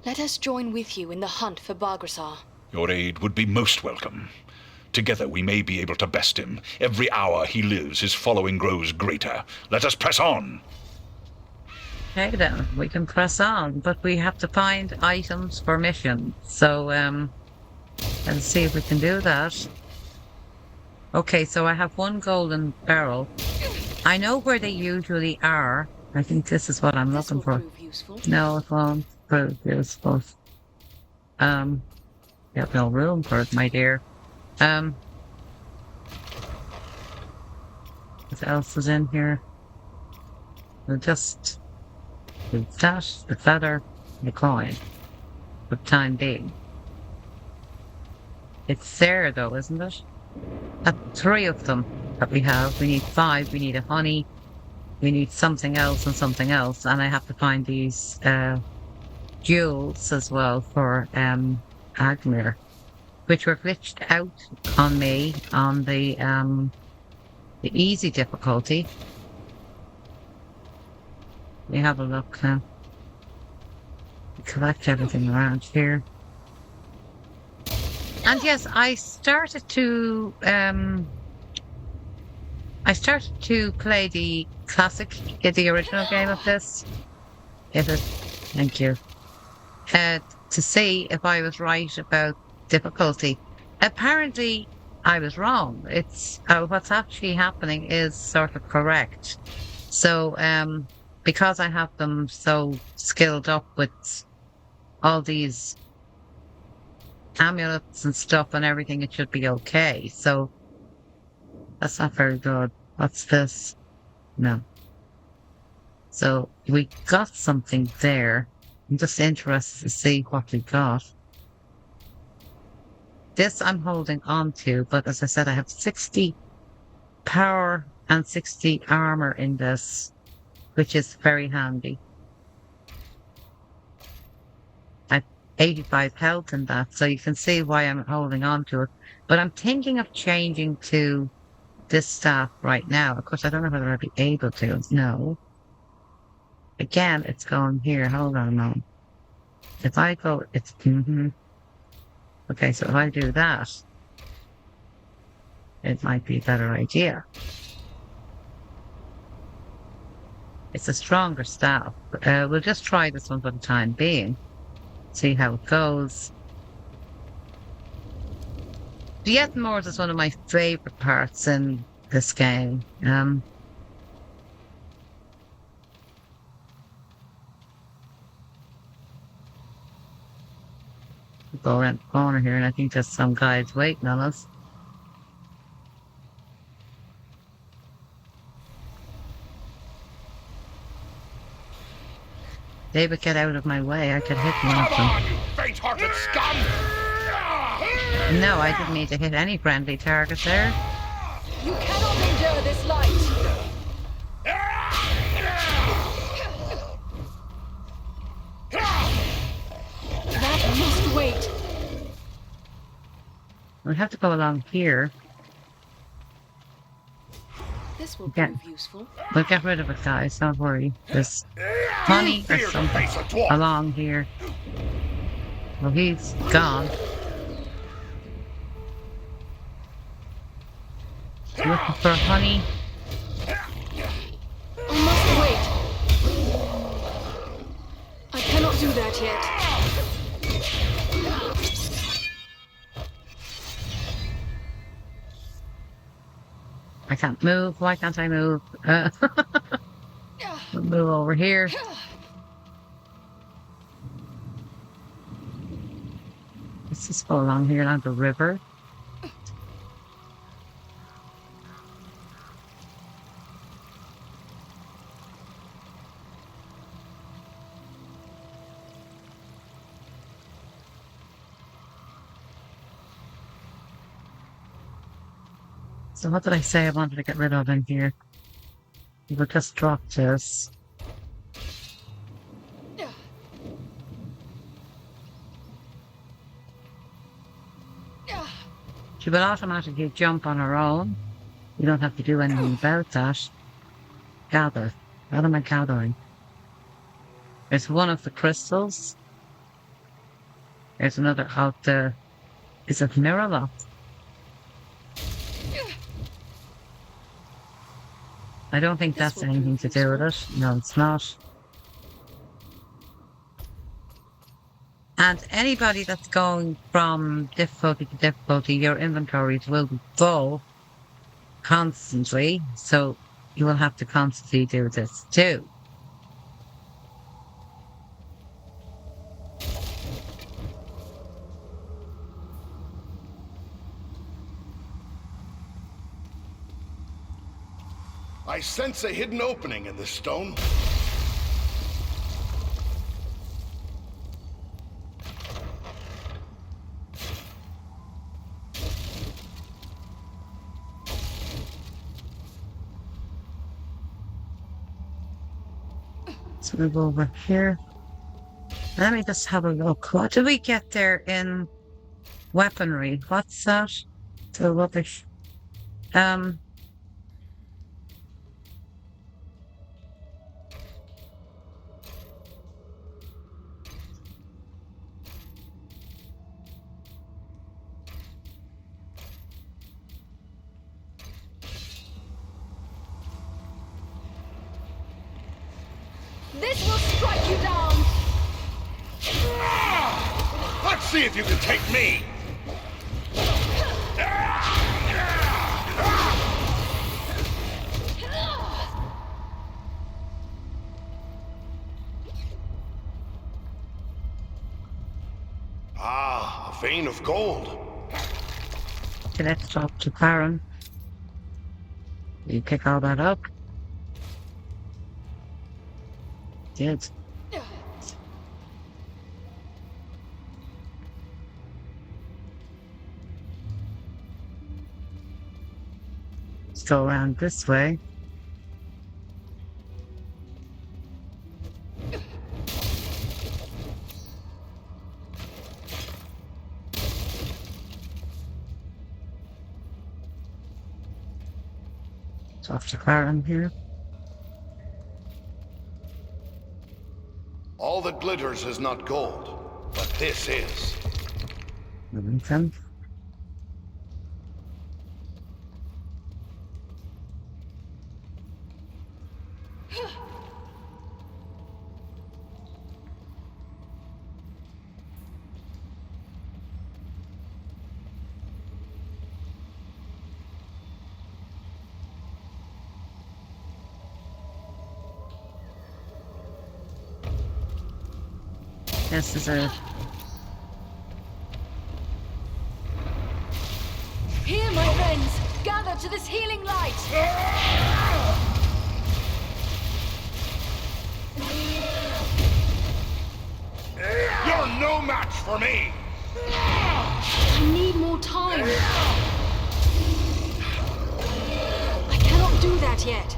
S12: Let us join with you in the hunt for Baghrasar.
S14: Your aid would be most welcome. Together we may be able to best him. Every hour he lives, his following grows greater. Let us press on!
S1: Okay then, we can press on, but we have to find items for missions. So, let's see if we can do that. Okay, so I have one golden barrel. I know where they usually are. I think this is what I'm looking for. No, it won't prove useful. You have no room for it, my dear. What else is in here? We'll just do that, the feather, the coin, for the time being. It's there though, isn't it? 3 of them that we have. We need 5, we need a honey, we need something else, and I have to find these jewels as well for Agandaûr, which were glitched out on me on the easy difficulty. We have a look now. We collect everything around here. And yes, I started to play the classic, the original game of this. Thank you. To see if I was right about difficulty. Apparently, I was wrong. It's what's actually happening is sort of correct. So, because I have them so skilled up with all these amulets and stuff and everything, it should be okay. So, that's not very good. What's this? No. So, we got something there. I'm just interested to see what we got. This I'm holding on to, but as I said, I have 60 power and 60 armor in this, which is very handy. I have 85 health in that, so you can see why I'm holding on to it. But I'm thinking of changing to this staff right now. Of course, I don't know whether I'll be able to. No. Again, it's going here. Hold on a moment. If I go, it's... Okay, so if I do that, it might be a better idea. It's a stronger staff. We'll just try this one for the time being. See how it goes. The Etten Moors is one of my favourite parts in this game. Go around the corner here, and I think there's some guys waiting on us. They would get out of my way. I could hit one of them.
S3: Come on, you faint-hearted scum!
S1: No, I didn't mean to hit any friendly target there.
S12: You cannot endure this light! That must wait.
S1: We have to go along here.
S12: This will prove useful.
S1: We'll get rid of it, guys. Don't worry. There's honey or something along here. Well, he's gone. Looking for honey.
S12: I must wait. I cannot do that yet.
S1: I can't move. Why can't I move? Move over here. Let's just go along here along the river. So what did I say I wanted to get rid of in here? We'll just drop this. She will automatically jump on her own. You don't have to do anything about that. Gather. What am I gathering? There's one of the crystals. There's another out there. Is it mirror lock? I don't think that's anything to do with it. No, it's not. And anybody that's going from difficulty to difficulty, your inventories will be full constantly. So you will have to constantly do this too.
S3: I sense a hidden opening in this stone.
S1: So we go over here. Let me just have a look. What do we get there in weaponry? What's that? So rubbish.
S12: This will strike you down!
S3: Let's see if you can take me! Ah, a vein of gold.
S1: Okay, let's talk to Karen. You pick all that up. Good. Let's go around this way. Talk to Karen here.
S3: All that glitters is not gold, but this is.
S1: Moving. This is a...
S12: Here, my friends! Gather to this healing light!
S3: You're no match for me!
S12: I need more time! I cannot do that yet!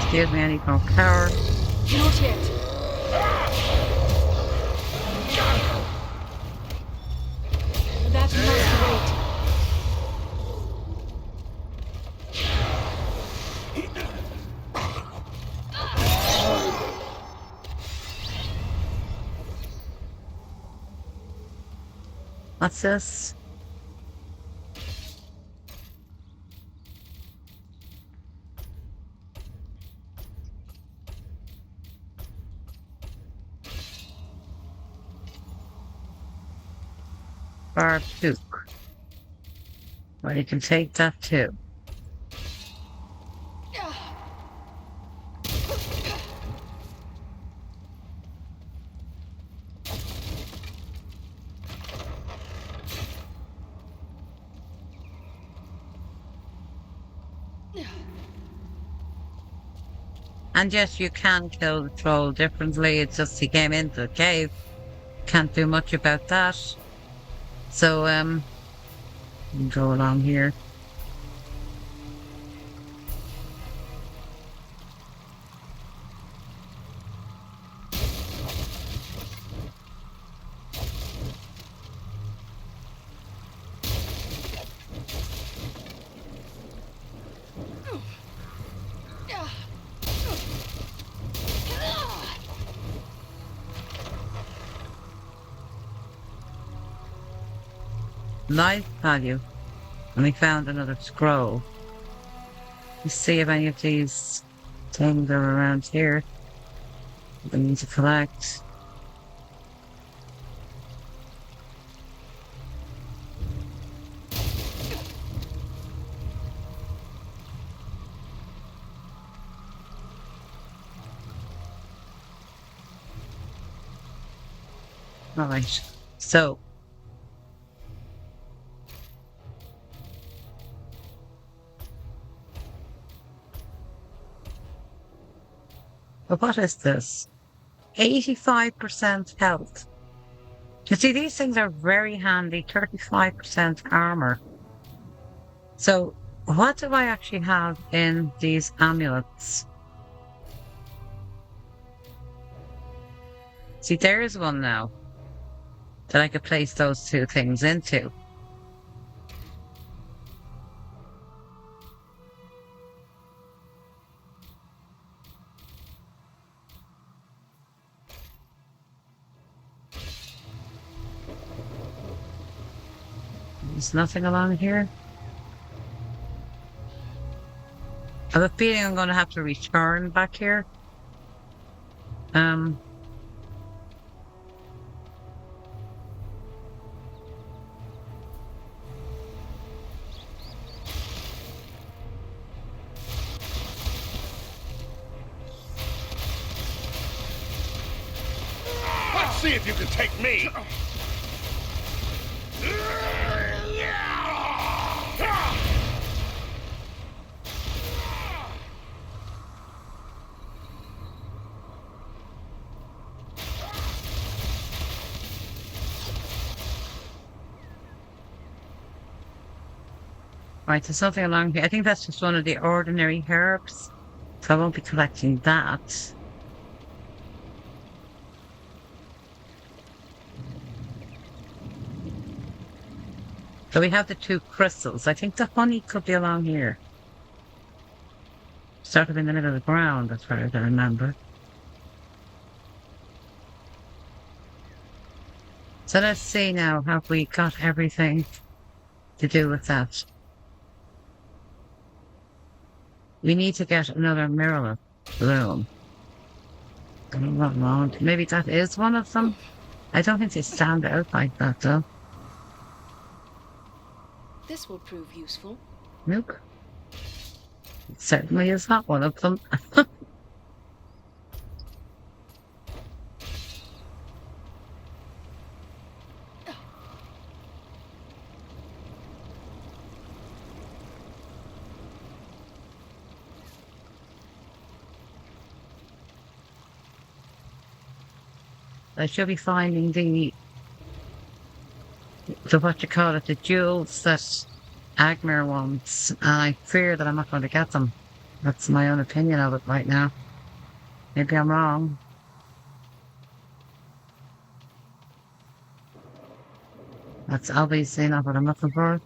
S1: Excuse me, I need more power.
S12: Not yet. That must wait.
S1: What's this? Barb hook. Well, you can take that too. And yes, you can kill the troll differently. It's just he came into the cave. Can't do much about that. So, go along here. Life value. And we found another scroll. Let's see if any of these things are around here. We need to collect. Alright, so but what is this? 85% health. You see, these things are very handy. 35% armor. So, what do I actually have in these amulets? See, there's one now that I could place those two things into. There's nothing along here. I have a feeling I'm going to have to return back here.
S3: Let's see if you can take me!
S1: Right, there's something along here. I think that's just one of the ordinary herbs. So I won't be collecting that. So we have the two crystals. I think the honey could be along here. Sort of in the middle of the ground, as far as I remember. So let's see now, have we got everything to do with that? We need to get another mirror bloom. I'm not wrong. Maybe that is one of them. I don't think they stand out like that, though.
S12: This will prove useful.
S1: Nope. It certainly is not one of them. I should be finding the what you call it, the jewels that Agnir wants, and I fear that I'm not going to get them. That's my own opinion of it right now. Maybe I'm wrong. That's obviously not what I'm looking for.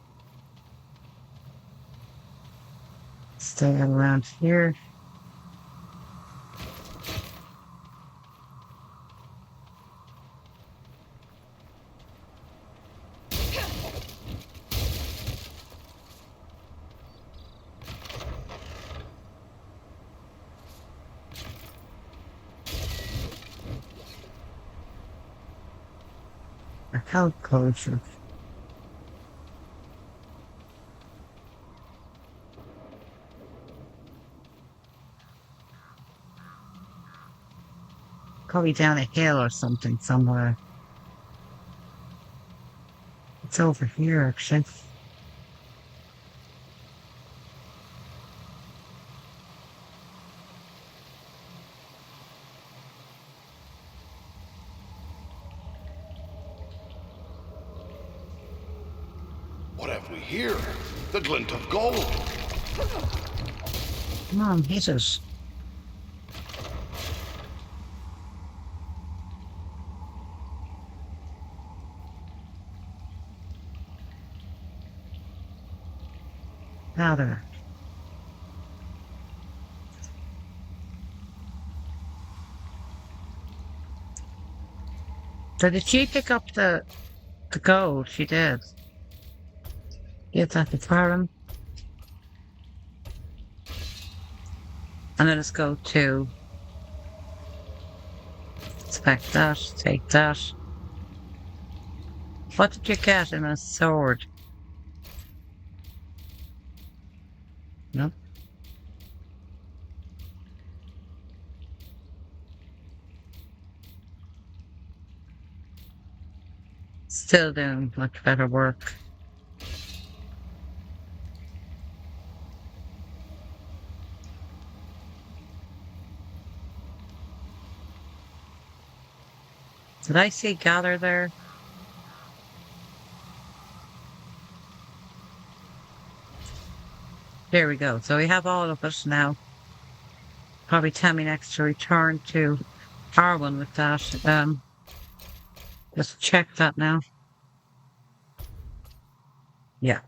S1: Stay around here. A health potion. Probably down a hill or something somewhere. It's over here, actually.
S3: What have we here? The glint of gold.
S1: Come on, hit it. Powder. So did she pick up the gold? She did. Give that to Farron. And then let's go to inspect that, take that. What did you get in a sword? No. Still doing much better work. Did I see gather there? There we go. So we have all of us now. Probably tell me next to return to R1 with that. Just check that now. Yeah.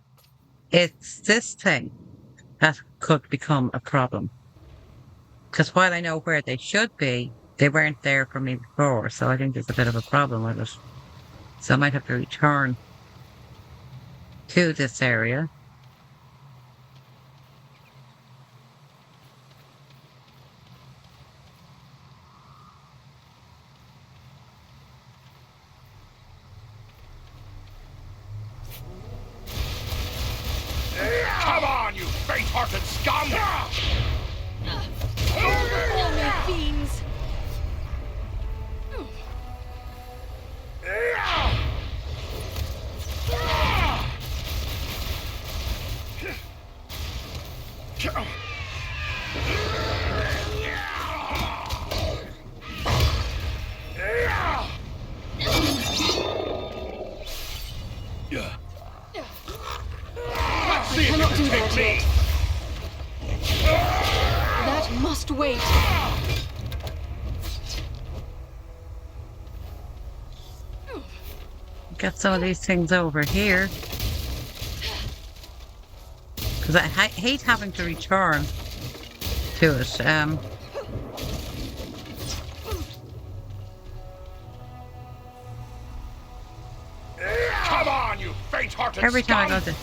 S1: It's this thing that could become a problem. Because while I know where they should be, they weren't there for me before. So I think there's a bit of a problem with it. So I might have to return to this area.
S3: Come on, you faint-hearted scum!
S12: All me fiends! I cannot do that yet. That must wait.
S1: Get some of these things over here. Because I hate having to return to it.
S3: Come on, you faint-hearted
S1: Every time
S3: scum!
S1: I go to...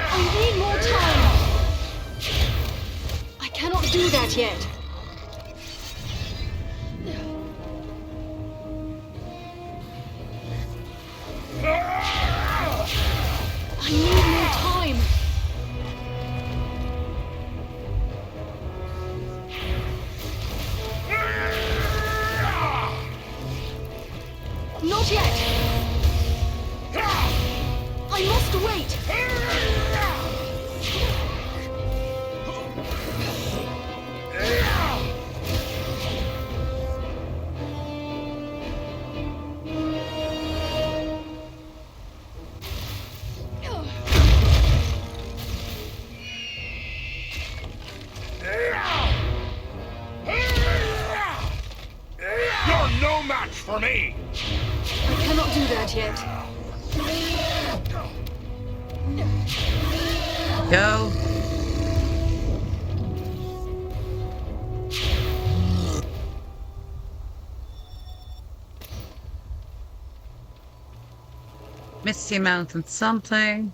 S12: I need more time. I cannot do that yet. I need more time. Not yet. I must wait.
S3: You're no match for me!
S12: I cannot do that yet.
S1: Go. Misty Mountain something.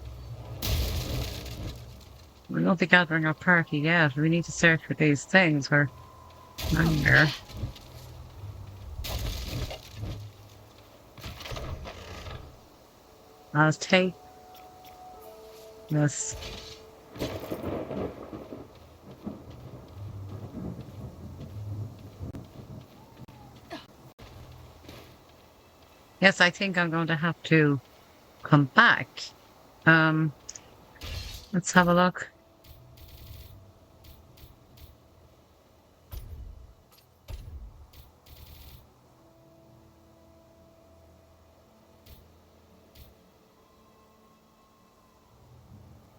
S1: We're not gathering our party yet. We need to search for these things. We're not there. I'll take this. Yes, I think I'm going to have to come back. Let's have a look.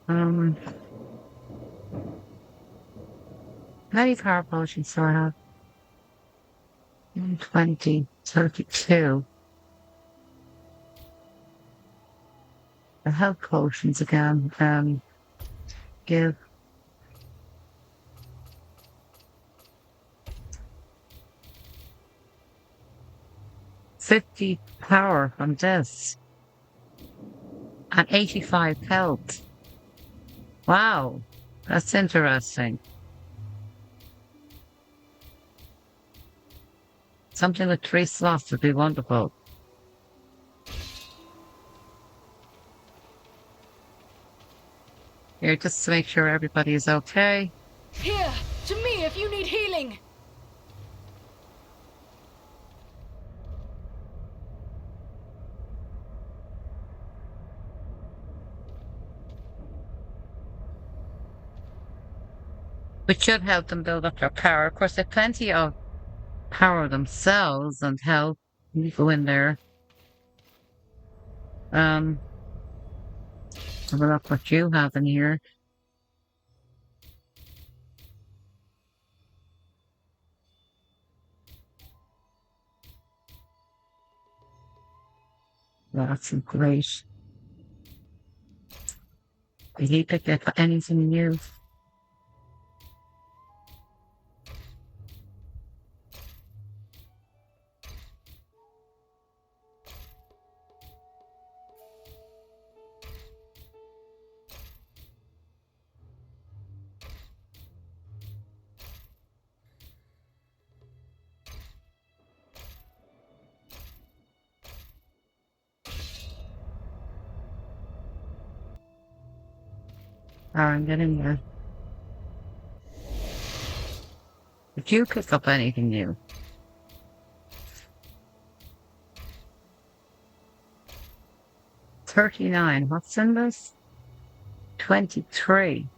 S1: How many power potions do I have? 20, 32. The health potions again. Give 50 power from this. And 85 health. Wow, that's interesting. Something with 3 slots would be wonderful. Here, just to make sure everybody is okay.
S12: Here, to me if you need healing.
S1: Which should help them build up their power. Of course, they have plenty of power themselves and health. You go in there. Have a look what you have in here. That's great. Did he pick up anything new? I'm getting there. Did you pick up anything new? $39. What's in this? 23.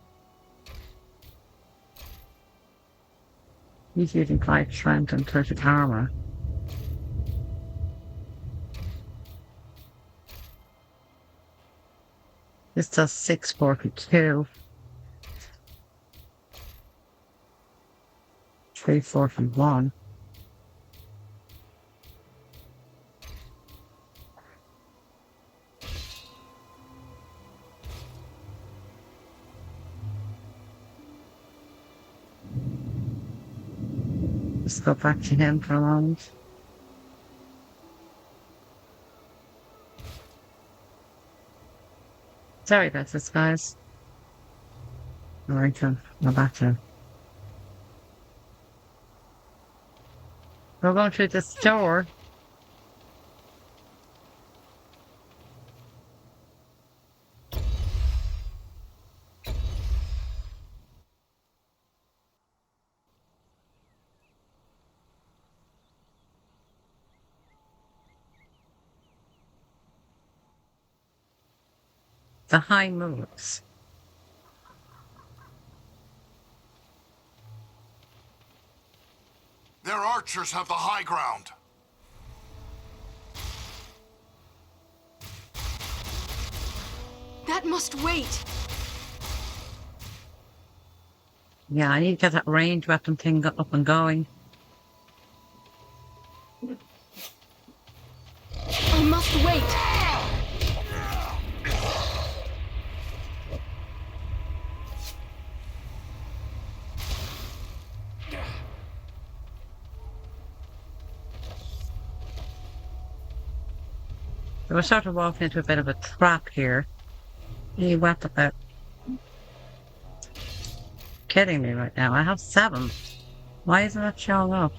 S1: He's using 5 strength and 30 armor. This does 642. 341. Let's go back to him for a moment. Sorry about this, guys. Alright, then. Go back to him. We're going through this door. The high moves.
S3: Their archers have the high ground.
S12: That must wait.
S1: Yeah, I need to get that range weapon thing up and going.
S12: I must wait.
S1: So we're sort of walking into a bit of a trap here. You weapon about. Kidding me right now. I have 7. Why isn't that showing up?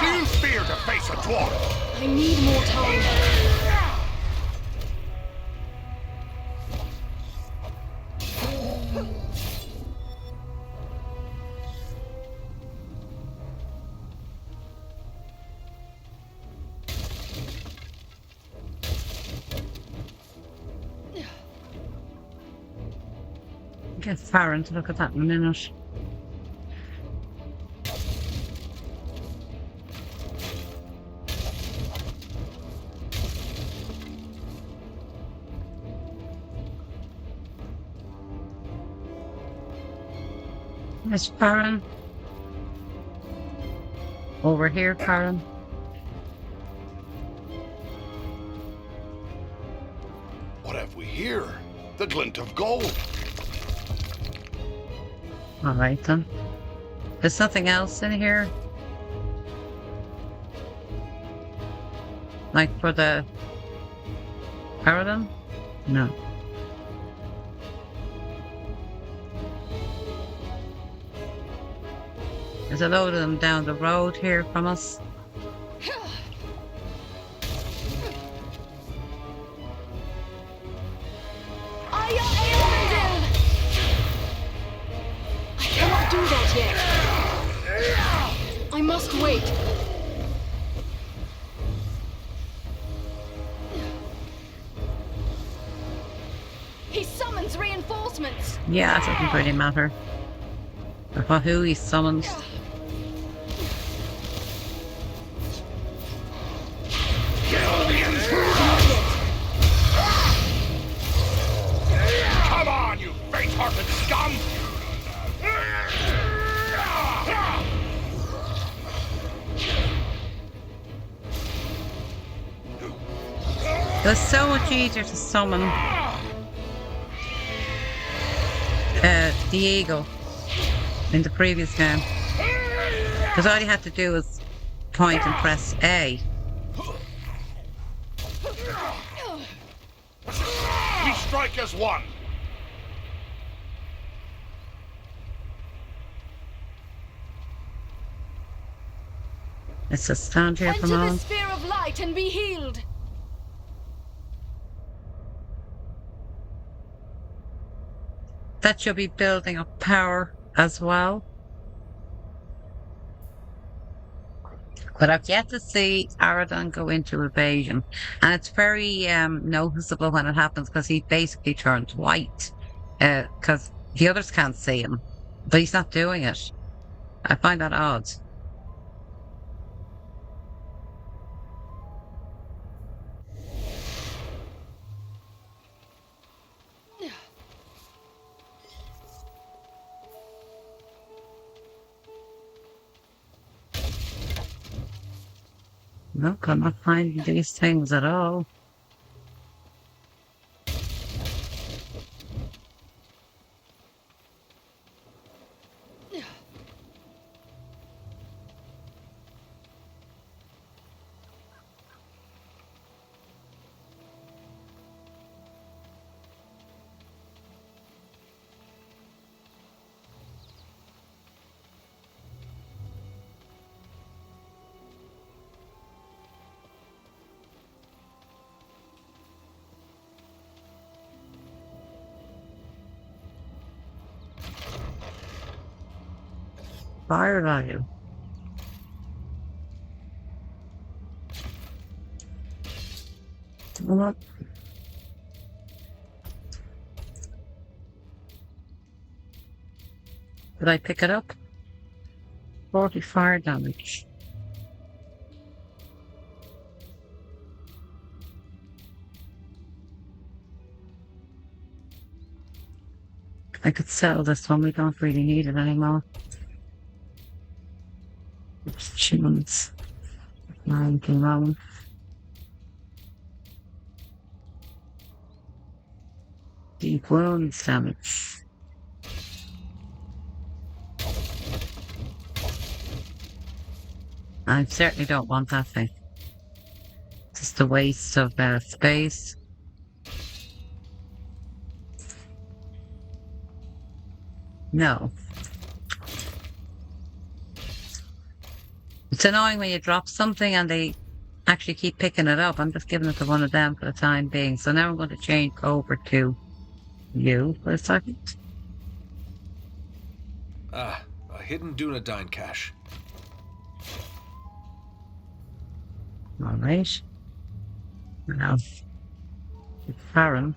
S3: Use spear to face a dwarf.
S12: I need more time.
S1: Get Farron to look at that in a minute. Miss Farron. Over here, Farron.
S3: What have we here? The glint of gold.
S1: All right then. There's nothing else in here? Like for the paradigm? No. There's a load of them down the road here from us.
S12: I cannot do that yet. I must wait. He summons reinforcements.
S1: Yeah, it doesn't really matter. Or for who he summons.
S3: Come on, you faint-hearted scum!
S1: It was so much easier to summon the eagle in the previous game. Because all you had to do was point and press A.
S3: We strike as one.
S1: Let's just stand here for a
S12: Enter the
S1: moment.
S12: sphere of light and be healed.
S1: That should be building up power as well. But I've yet to see Aradon go into evasion. And it's very noticeable when it happens because he basically turns white. Because the others can't see him. But he's not doing it. I find that odd. Look, I'm not finding these things at all. Fire on you. Come on. Did I pick it up? 40 fire damage. I could sell this one, we don't really need it anymore. Chimneys. Anything wrong? Deep wounds damage. I certainly don't want that thing. Just a waste of space. No. It's annoying when you drop something and they actually keep picking it up. I'm just giving it to one of them for the time being. So now I'm going to change over to you for a second.
S13: Ah, a hidden Dunedain cache.
S1: Alright. Now, Farron.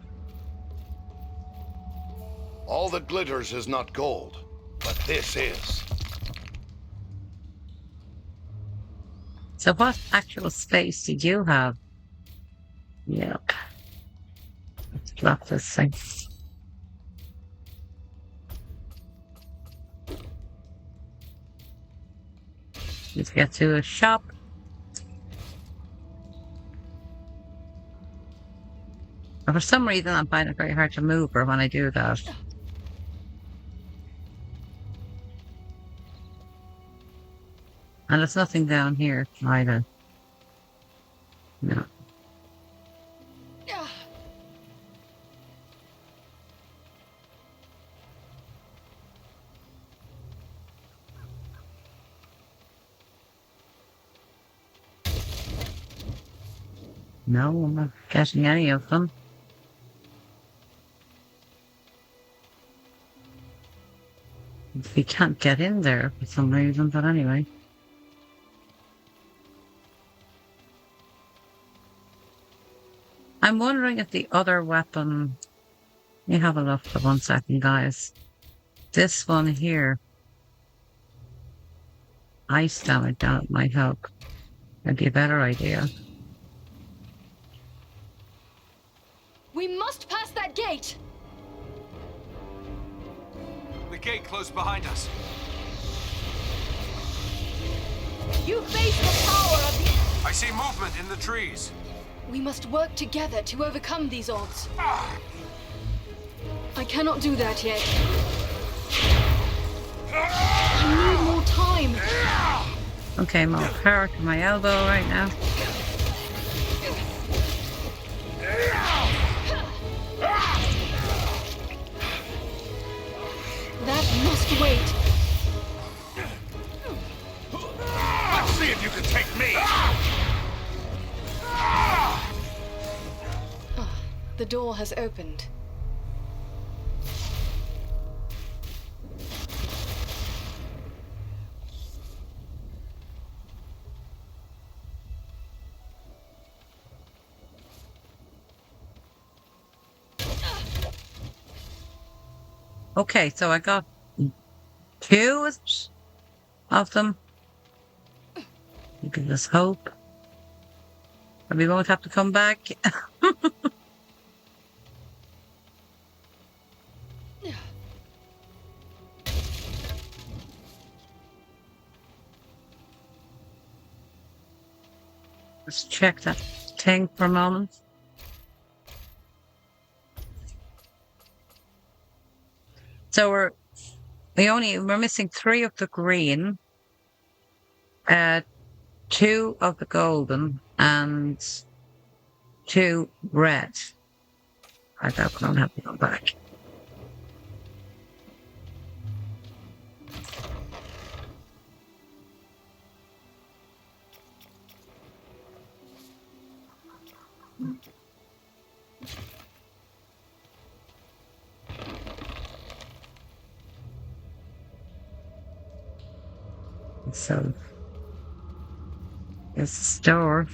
S3: All that glitters is not gold, but this is.
S1: So what actual space did you have? Yep. Let's drop this thing. to get to a shop. And for some reason, I'm finding it very hard to move her when I do that. And there's nothing down here either. No. No, I'm not getting any of them. We can't get in there for some reason, but anyway. I'm wondering if the other weapon... Let me have a look for 1 second, guys. This one here. Ice damage that might help. That'd be a better idea.
S12: We must pass that gate!
S13: The gate closed behind us.
S12: You face the power of the...
S13: I see movement in the trees.
S12: We must work together to overcome these odds. I cannot do that yet. I need more time.
S1: Okay, more power to my elbow right now.
S12: That must wait.
S4: Let's see if you can take me!
S12: The door has opened.
S1: Okay, so I got 2 of them. You can just hope. And we won't have to come back. Let's check that thing for a moment. So we're missing 3 of the green, 2 of the golden, and 2 red. I don't have to go back. So, it's a store.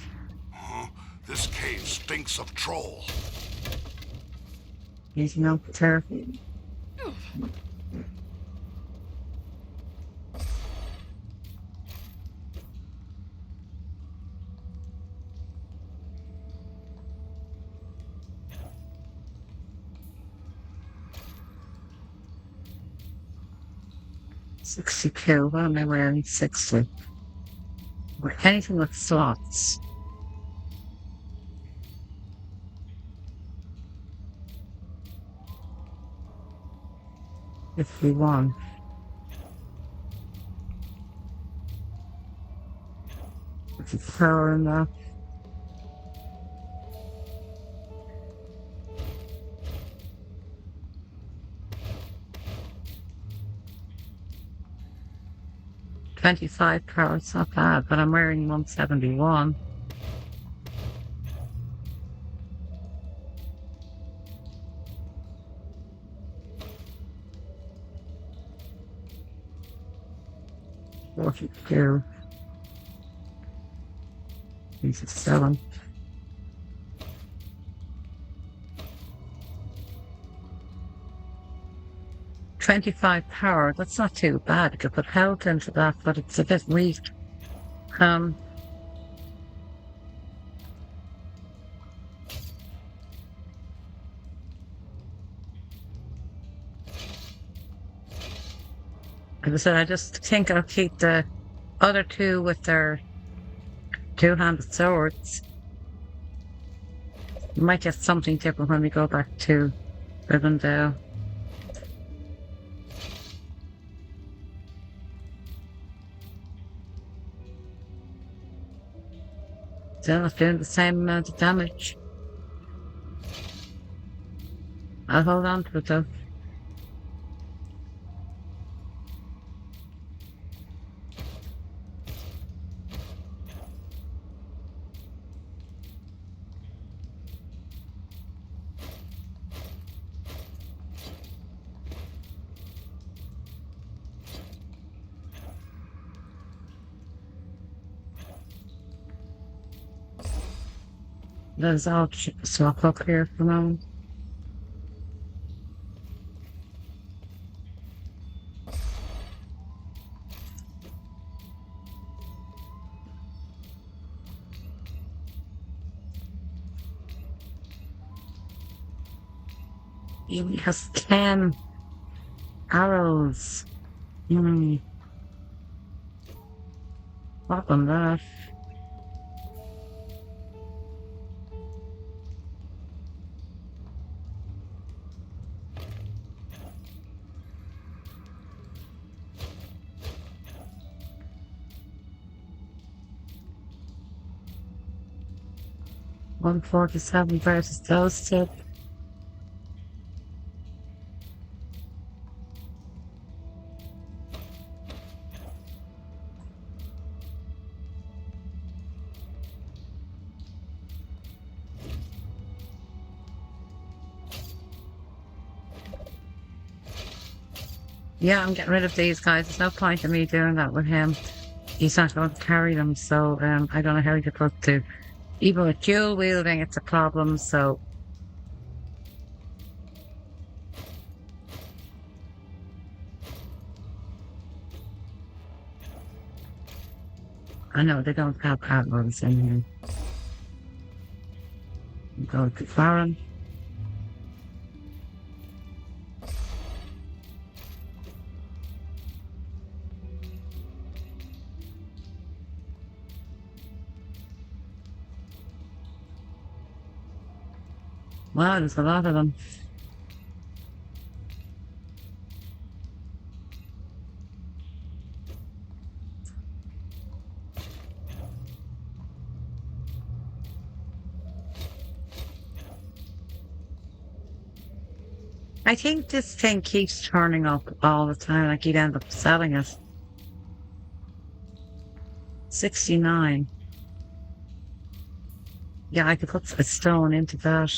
S3: This cave stinks of troll.
S1: He's no turf. $62. What am I wearing? 60. Or anything with slots. If we want. It's a power enough. $25 power, it's not bad, but I'm wearing 171. $42. These are selling. $25 power, that's not too bad. I could put health into that, but it's a bit weak. As I said, I just think I'll keep the other two with their two-handed swords. We might get something different when we go back to Agandaûr. Still not doing the same amount of damage. I'll hold on to it though. Let's all swap up here for a moment. He has 10 arrows. What on that? $147 versus those two. Yeah, I'm getting rid of these guys. There's no point in me doing that with him. He's not going to carry them, so I don't know how to put to. Even with dual wielding, it's a problem, so. I know they don't have arrows in here. Go to Farron. Wow, there's a lot of them. I think this thing keeps turning up all the time, like you'd end up selling it. 69. Yeah, I could put a stone into that.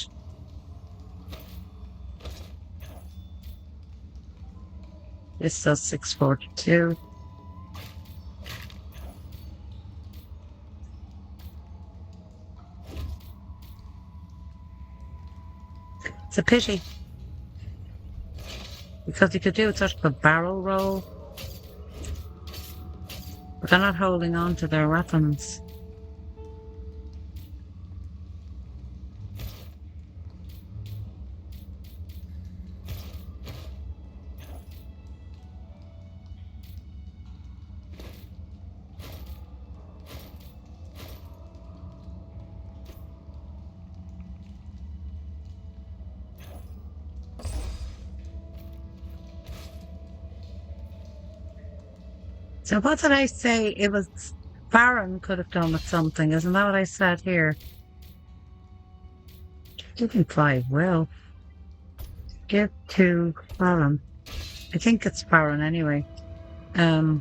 S1: This does 642. It's a pity. Because you could do such a barrel roll. But they're not holding on to their weapons. So what did I say? It was Baron could have done with something. Isn't that what I said here? Didn't fly well. Give to Baron. I think it's Baron anyway. To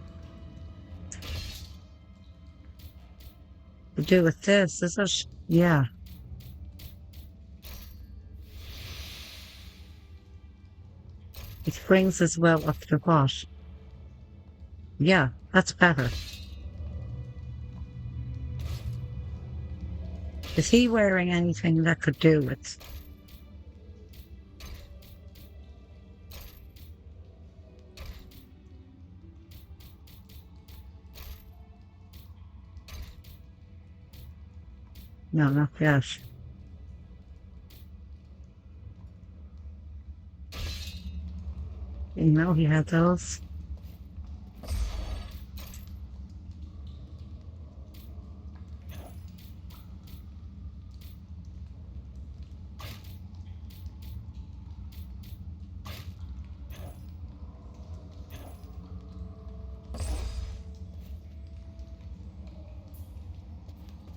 S1: do with this, is it? Yeah. It brings as well up to what? Yeah, that's better. Is he wearing anything that could do it? No, not yet. You know he had those.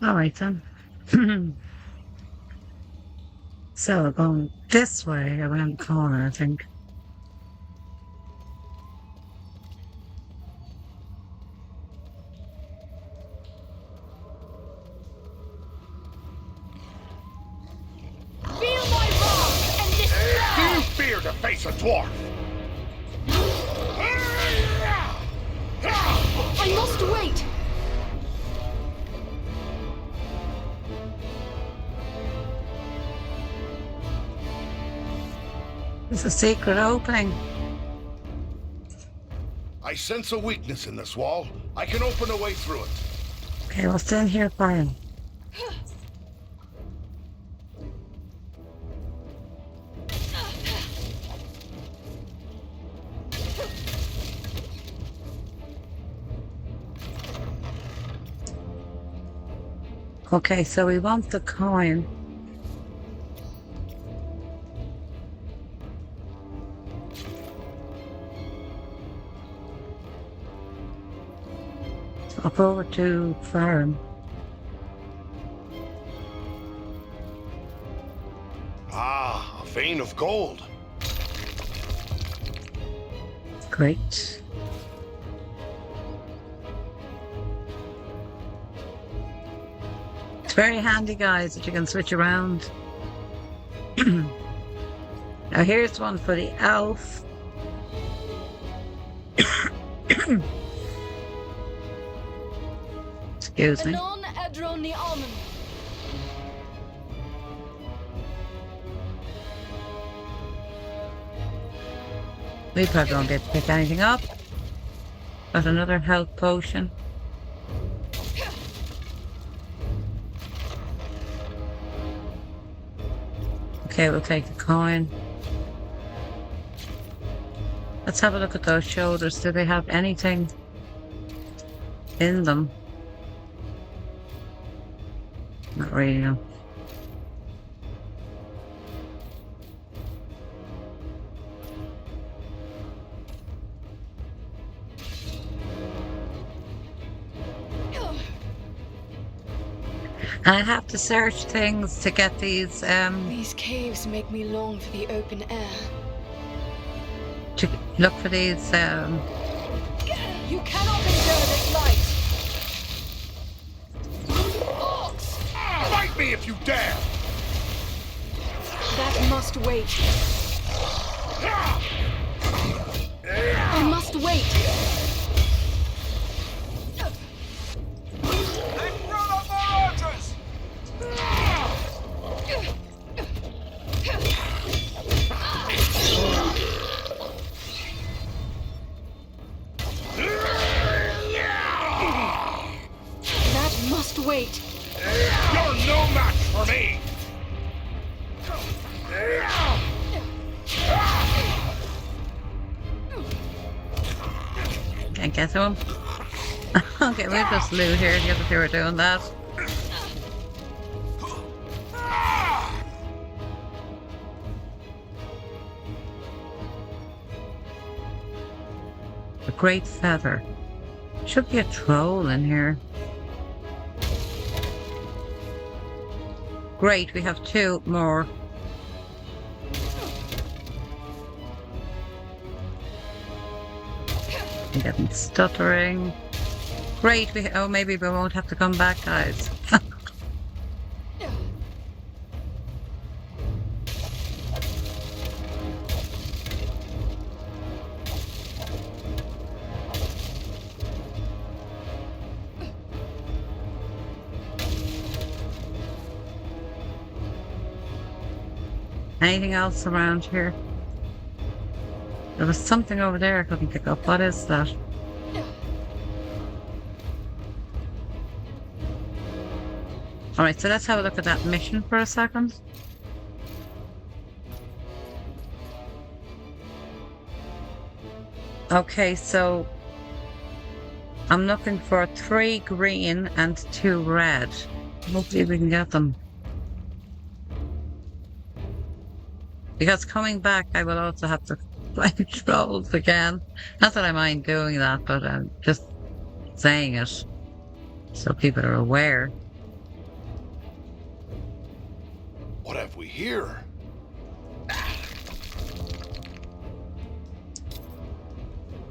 S1: Alright then. So we're going this way around the corner, I think.
S12: Feel my wrath and despair!
S3: You fear to face a dwarf!
S12: I must wait!
S1: There's a secret opening.
S3: I sense a weakness in this wall. I can open a way through it.
S1: Okay, what's in here, Brian? Okay, so we want the coin. Up over to Farm.
S3: Ah, a vein of gold.
S1: Great. It's very handy, guys, that you can switch around. Now here's one for the elf. Excuse me. We probably won't be able to pick anything up. Got another health potion. Okay, we'll take the coin. Let's have a look at those shoulders. Do they have anything in them? Not really, no. And I have to search things to get these,
S12: These caves make me long for the open air.
S1: to look for these,
S12: You cannot endure this light! Orcs!
S3: Fight me if you dare!
S12: That must wait. I must wait. That must wait.
S3: You're no match for me!
S1: can't get to him. Okay, we'll just loot here. The other two are doing that. A great feather. Should be a troll in here. Great, we have two more. I'm getting stuttering. Great, maybe we won't have to come back, guys. Anything else around here? There was something over there I couldn't pick up. What is that? Alright, so let's have a look at that mission for a second. Okay, so I'm looking for 3 green and 2 red. Hopefully we can get them. Because coming back, I will also have to find trolls again. Not that I mind doing that, but I'm just saying it so people are aware.
S3: here?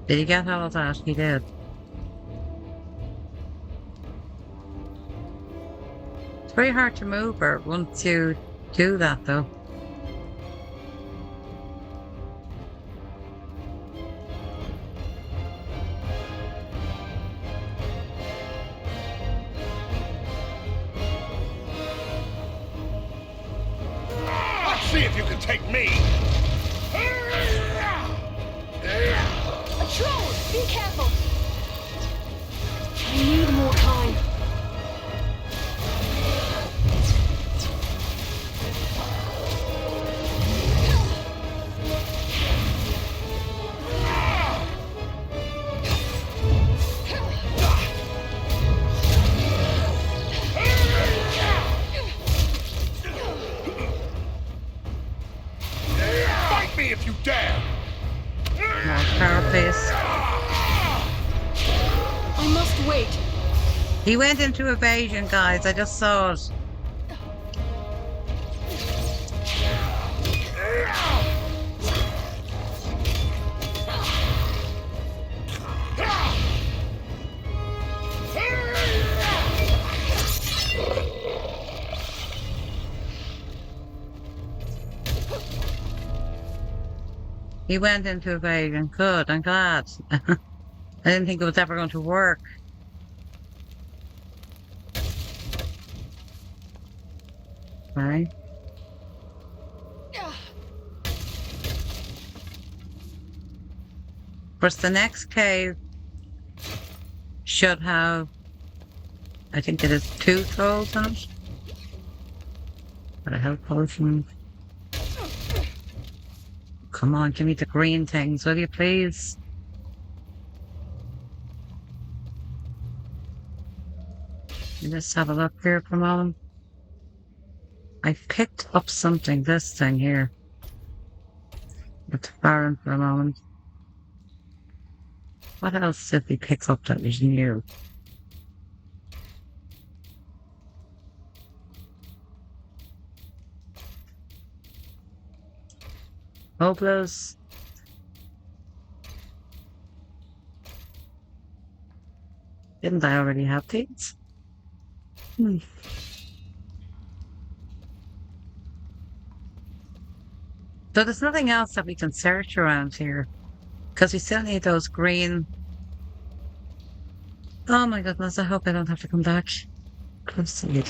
S1: Did you get all of that? He did. It's very hard to move her once you do that, though.
S3: Let's see if you can take me!
S12: A troll! Be careful! I need more time.
S3: Fight me if you dare!
S1: More carapace.
S12: I must wait.
S1: He went into evasion, guys. I just saw it. He went into evasion. Good, I'm glad. I didn't think it was ever going to work. Right. Of course, the next cave should have, I think it is 2 trolls in it. But a health potion. Come on, give me the green things, will you please? Let's have a look here for a moment. I picked up something, this thing here. It's barren for a moment. What else did we pick up that was new? Hopeless. Didn't I already have these? So there's nothing else that we can search around here. Because we still need those green... Oh my goodness, I hope I don't have to come back. Proceed.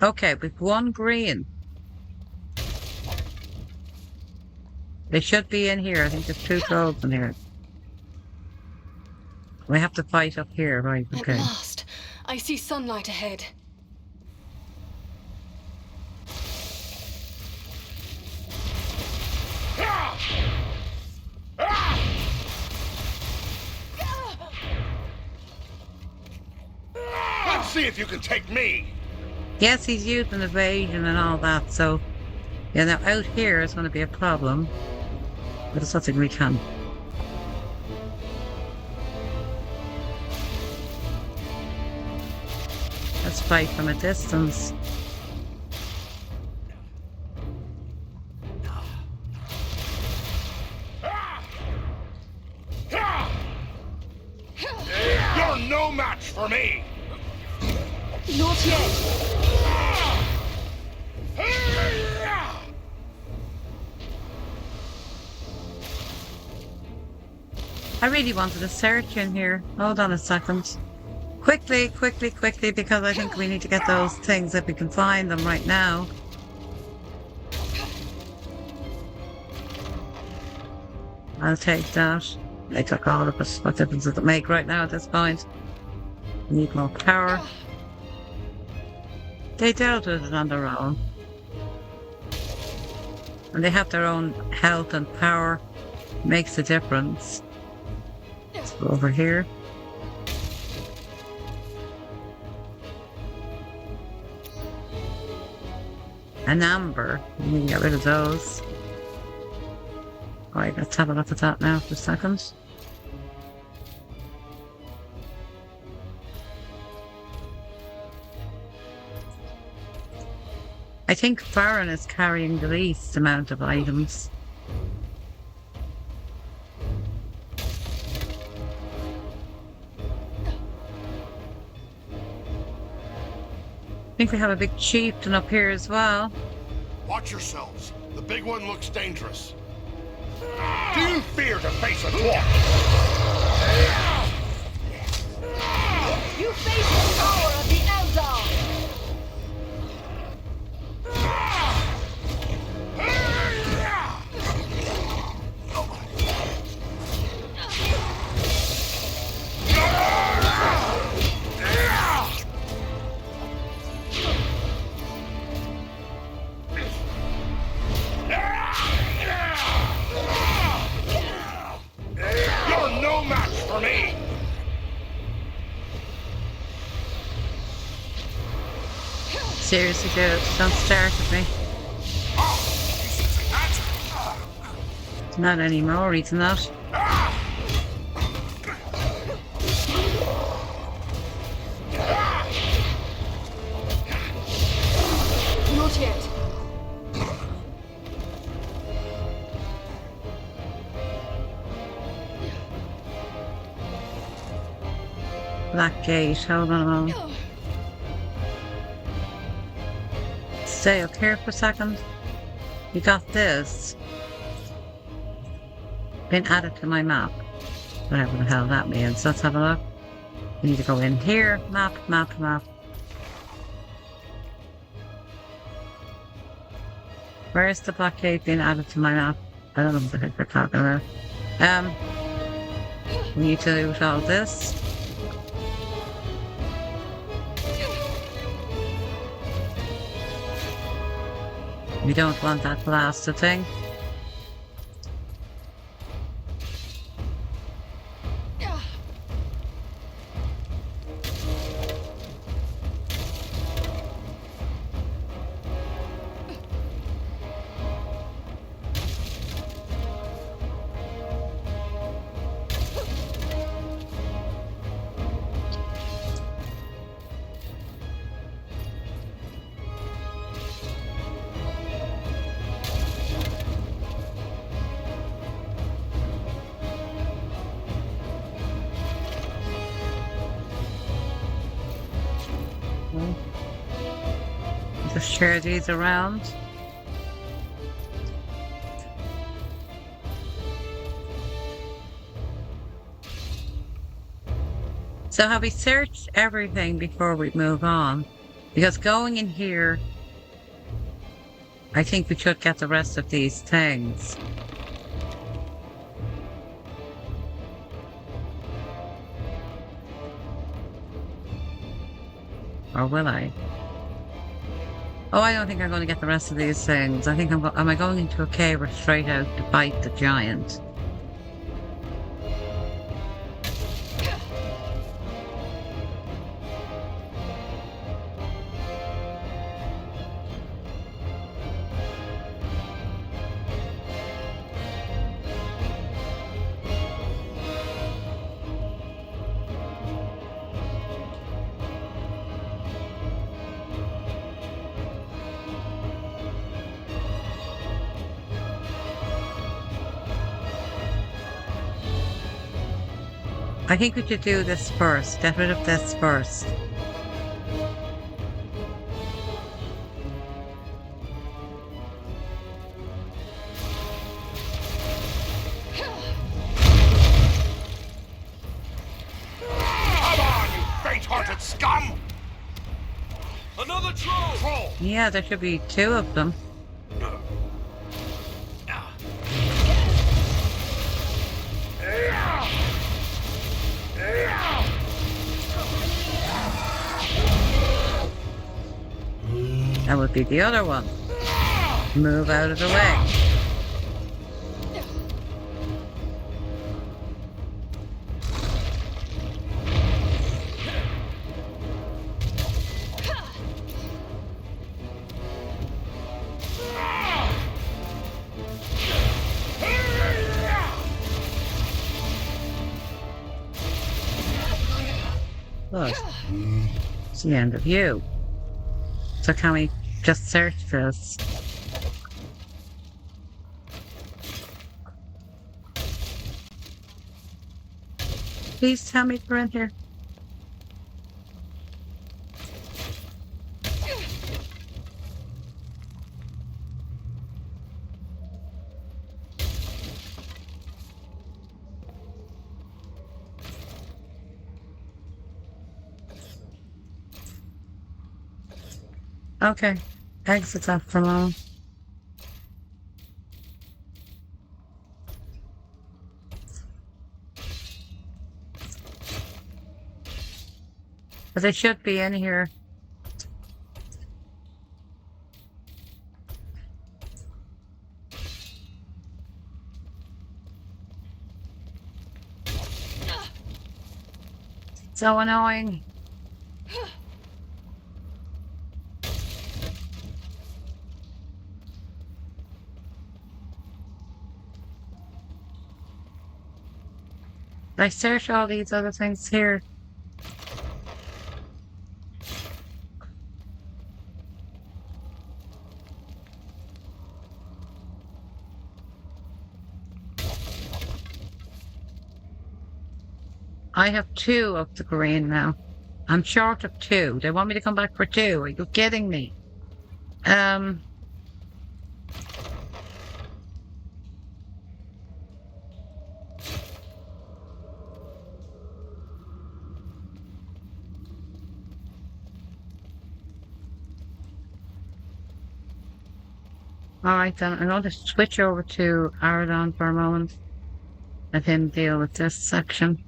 S1: Okay, with 1 green. They should be in here. I think there's 2 trolls in here. We have to fight up here, right? Okay.
S12: At last, I see sunlight ahead.
S3: Let's see if you can take me!
S1: Yes, he's using evasion and all that, so... Yeah, now out here is going to be a problem. But there's nothing we can. Let's fight from a distance.
S3: You're no match for me!
S12: Not yet.
S1: I really wanted to search in here. Hold on a second. Quickly, quickly, quickly, because I think we need to get those things if we can find them right now. I'll take that. I took all of it. What difference does it make right now at this point? Need more power. They dealt with it on their own. And they have their own health and power. Makes a difference. Let's go over here. An amber. We can get rid of those. Alright, let's have a look at that now for a second. I think Farron is carrying the least amount of items. I think we have a big chieftain up here as well.
S3: Watch yourselves. The big one looks dangerous. Do you fear to face a dwarf?
S15: You face the power of the Eldar!
S3: You're no match for me!
S1: Seriously, dude, don't start with me. Not anymore, he's not.
S15: Not yet.
S1: Black gate, hold on. Stay up here for a second. You got this. Been added to my map. Whatever the hell that means. Let's have a look. We need to go in here. Map, map, map. Where is the black gate being added to my map? I don't know what the heck they're talking about. We need to do all this. We don't want that blasted thing. Just share these around. So have we searched everything before we move on? Because going in here, I think we should get the rest of these things. Or will I? Oh, I don't think I'm going to get the rest of these things. I think am I going into a cave or straight out to fight the giant? I think we should do this first. Get rid of this first.
S3: Come on, you faint-hearted scum! Another troll!
S1: Yeah, there should be two of them. That would be the other one. Move out of the way. Look, it's the end of you. So can we just search this. Please tell me we're in here. Okay, exit after long. But they should be in here. So annoying. I search all these other things here. I have 2 of the green now. I'm short of 2. They want me to come back for 2. Are you kidding me? Alright then, I'm going to switch over to Aradon for a moment. Let him deal with this section.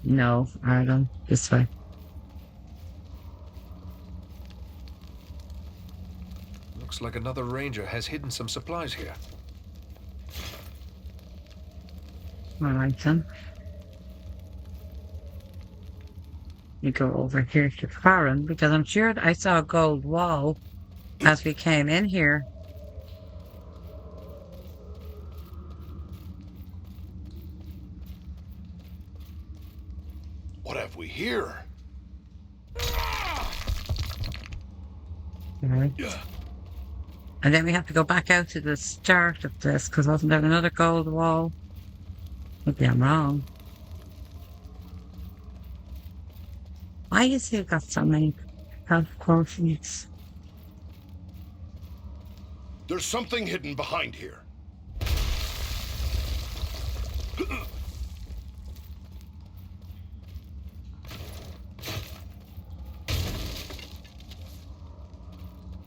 S1: No, Aradon, this way.
S13: Looks like another ranger has hidden some supplies here.
S1: Alright then. You go over here to Farron, because I'm sure I saw a gold wall as we came in here.
S3: What have we here?
S1: Right. And then we have to go back out to the start of this, because wasn't there another gold wall? Maybe I'm wrong. Why is he got so many health potions?
S3: There's something hidden behind here.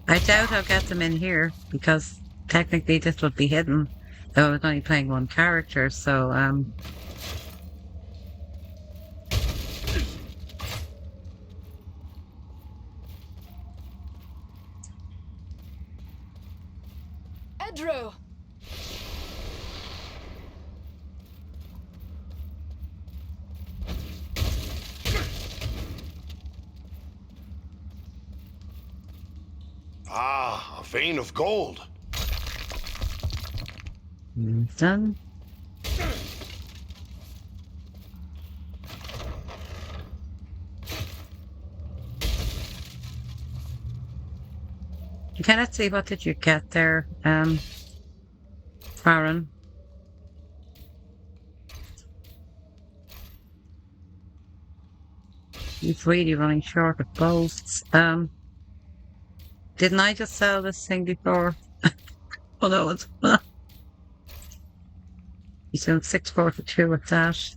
S1: I doubt I'll get them in here, because technically this would be hidden, though I was only playing one character, so,
S15: Edro!
S3: Ah, a vein of gold.
S1: done. Okay, let's see, what did you get there, Farron? He's really running short of boasts. Didn't I just sell this thing before? Oh no, it's he's doing 642 with that.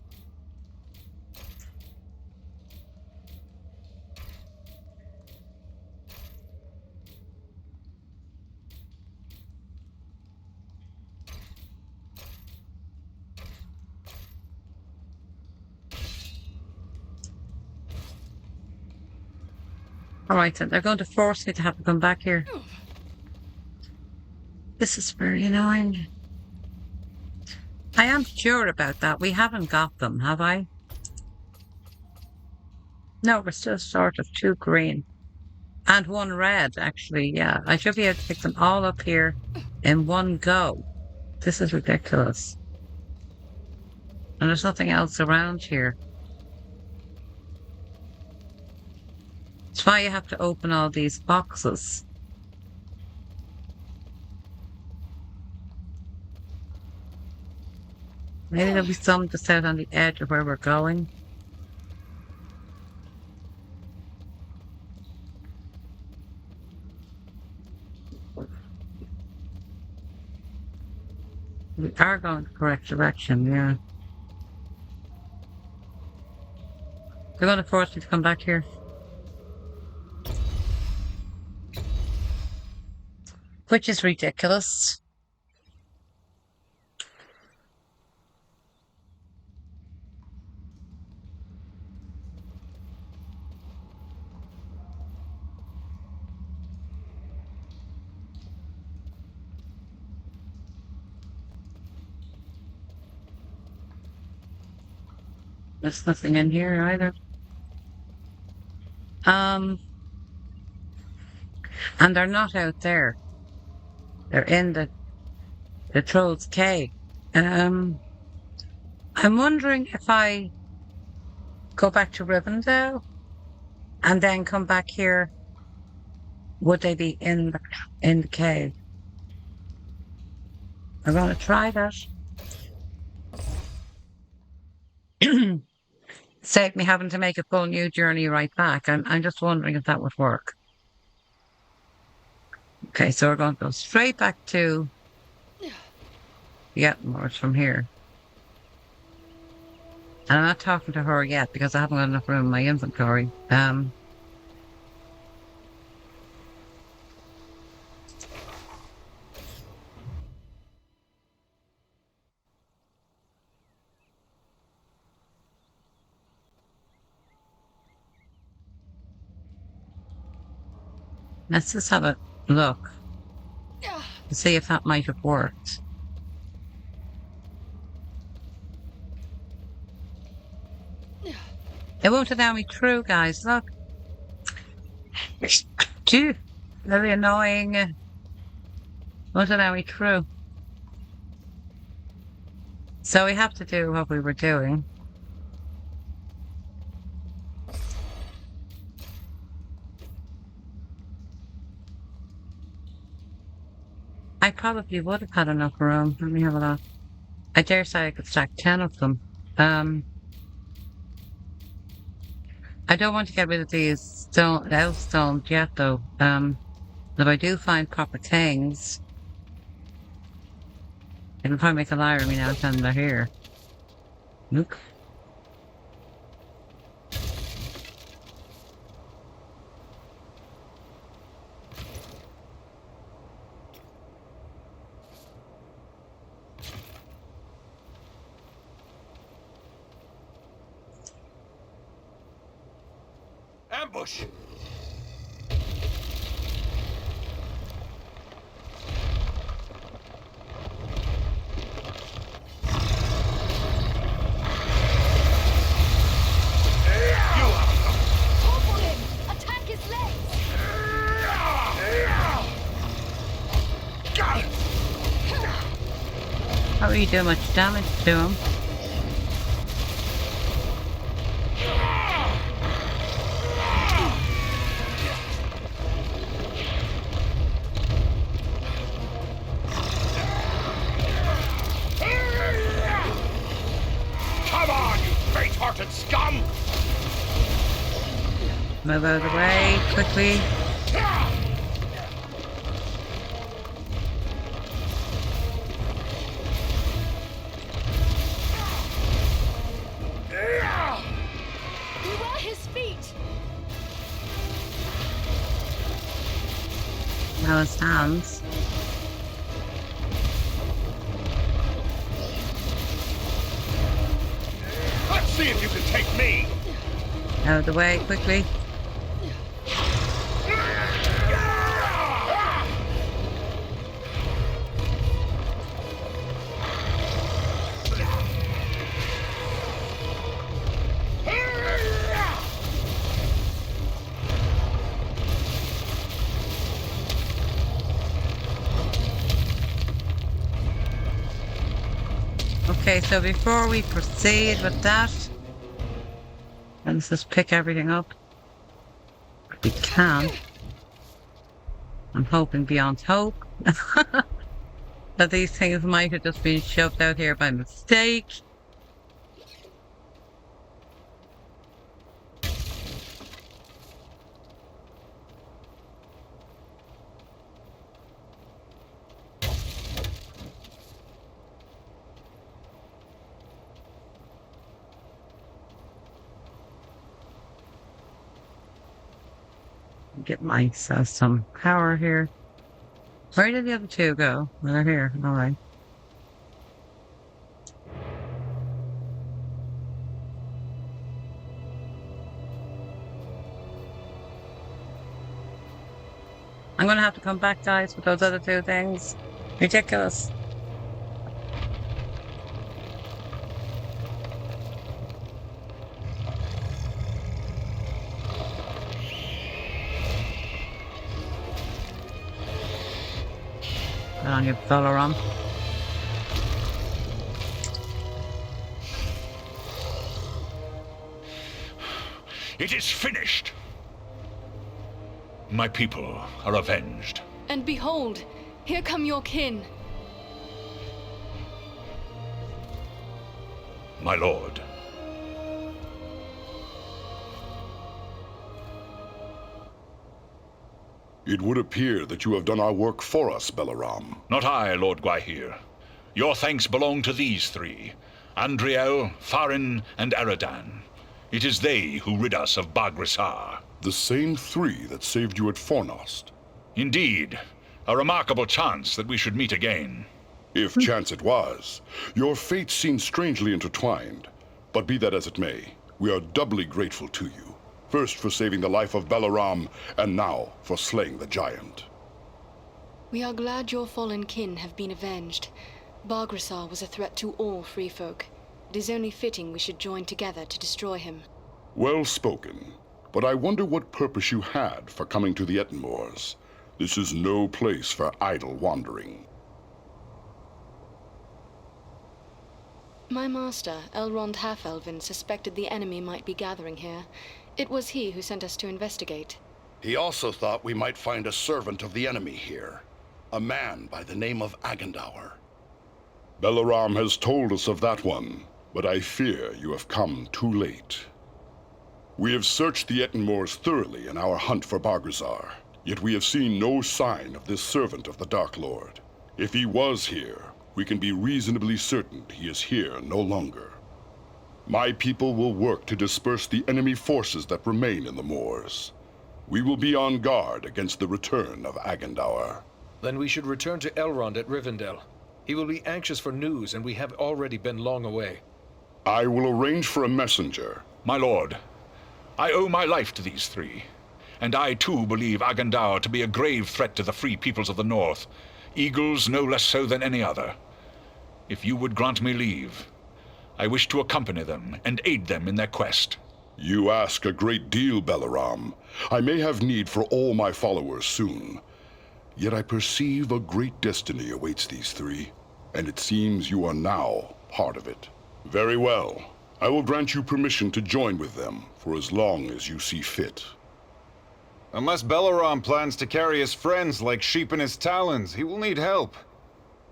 S1: Alright then, they're going to force me to have to come back here. This is very annoying. I am sure about that. We haven't got them, have I? No, we're still short of 2 green. And 1 red, actually, yeah. I should be able to pick them all up here in one go. This is ridiculous. And there's nothing else around here. It's That's why you have to open all these boxes. Maybe there'll be some just out on the edge of where we're going. We are going the correct direction, yeah. They're going to force me to come back here. Which is ridiculous. There's nothing in here either. And they're not out there. They're in the Troll's Cave. I'm wondering if I go back to Rivendell and then come back here, would they be in the cave? I'm going to try that. Save me having to make a full new journey right back. I'm just wondering if that would work. Okay, so we're going to go straight back to the Agandaûr from here. And I'm not talking to her yet because I haven't got enough room in my inventory. Let's just have a look to see if that might have worked. It won't allow me through, guys. Look. Gee, very annoying. Won't allow me through. So we have to do what we were doing. I probably would have had enough room. Let me have a look. I dare say I could stack 10 of them. I don't want to get rid of these elf stones yet, though. If I do find proper things, I can probably make a liar of me now and they're here. Look.
S4: Ambush!
S1: How are you doing much damage to him?
S4: Come on, you faint-hearted scum!
S1: Move out of the way, quickly.
S15: Beware his feet!
S1: Now his hands.
S4: Let's see if you can take me!
S1: Out of the way, quickly. Okay, so before we proceed with that, let's just pick everything up. We can. I'm hoping beyond hope that these things might have just been shoved out here by mistake. Get myself some power here. Where did the other two go? They're here. All right. I'm going to have to come back, guys, with those other two things. Ridiculous. Put on your Balaram.
S14: It is finished. My people are avenged.
S12: And behold, here come your kin.
S14: My lord.
S3: It would appear that you have done our work for us, Balaram.
S14: Not I, Lord Gwaihir. Your thanks belong to these three, Andriel, Farin, and Aradan. It is they who rid us of Bagrisar.
S3: The same three that saved you at Fornost.
S14: Indeed. A remarkable chance that we should meet again.
S3: If chance it was. Your fates seem strangely intertwined. But be that as it may, we are doubly grateful to you. First for saving the life of Balaram, and now for slaying the giant.
S12: We are glad your fallen kin have been avenged. Bagrisar was a threat to all free folk. It is only fitting we should join together to destroy him.
S3: Well spoken. But I wonder what purpose you had for coming to the Ettenmoors. This is no place for idle wandering.
S12: My master, Elrond Half-Elven, suspected the enemy might be gathering here. It was he who sent us to investigate.
S3: He also thought we might find a servant of the enemy here. A man by the name of Agandaûr. Balaram has told us of that one, but I fear you have come too late. We have searched the Ettenmoors thoroughly in our hunt for Bagrisar, yet we have seen no sign of this servant of the Dark Lord. If he was here, we can be reasonably certain he is here no longer. My people will work to disperse the enemy forces that remain in the moors. We will be on guard against the return of Agandaûr.
S13: Then we should return to Elrond at Rivendell. He will be anxious for news, and we have already been long away.
S3: I will arrange for a messenger.
S14: My lord, I owe my life to these three, and I too believe Agandaûr to be a grave threat to the free peoples of the north, eagles no less so than any other. If you would grant me leave, I wish to accompany them and aid them in their quest.
S3: You ask a great deal, Balaram. I may have need for all my followers soon. Yet I perceive a great destiny awaits these three, and it seems you are now part of it. Very well. I will grant you permission to join with them for as long as you see fit.
S10: Unless Balaram plans to carry his friends like sheep in his talons, he will need help.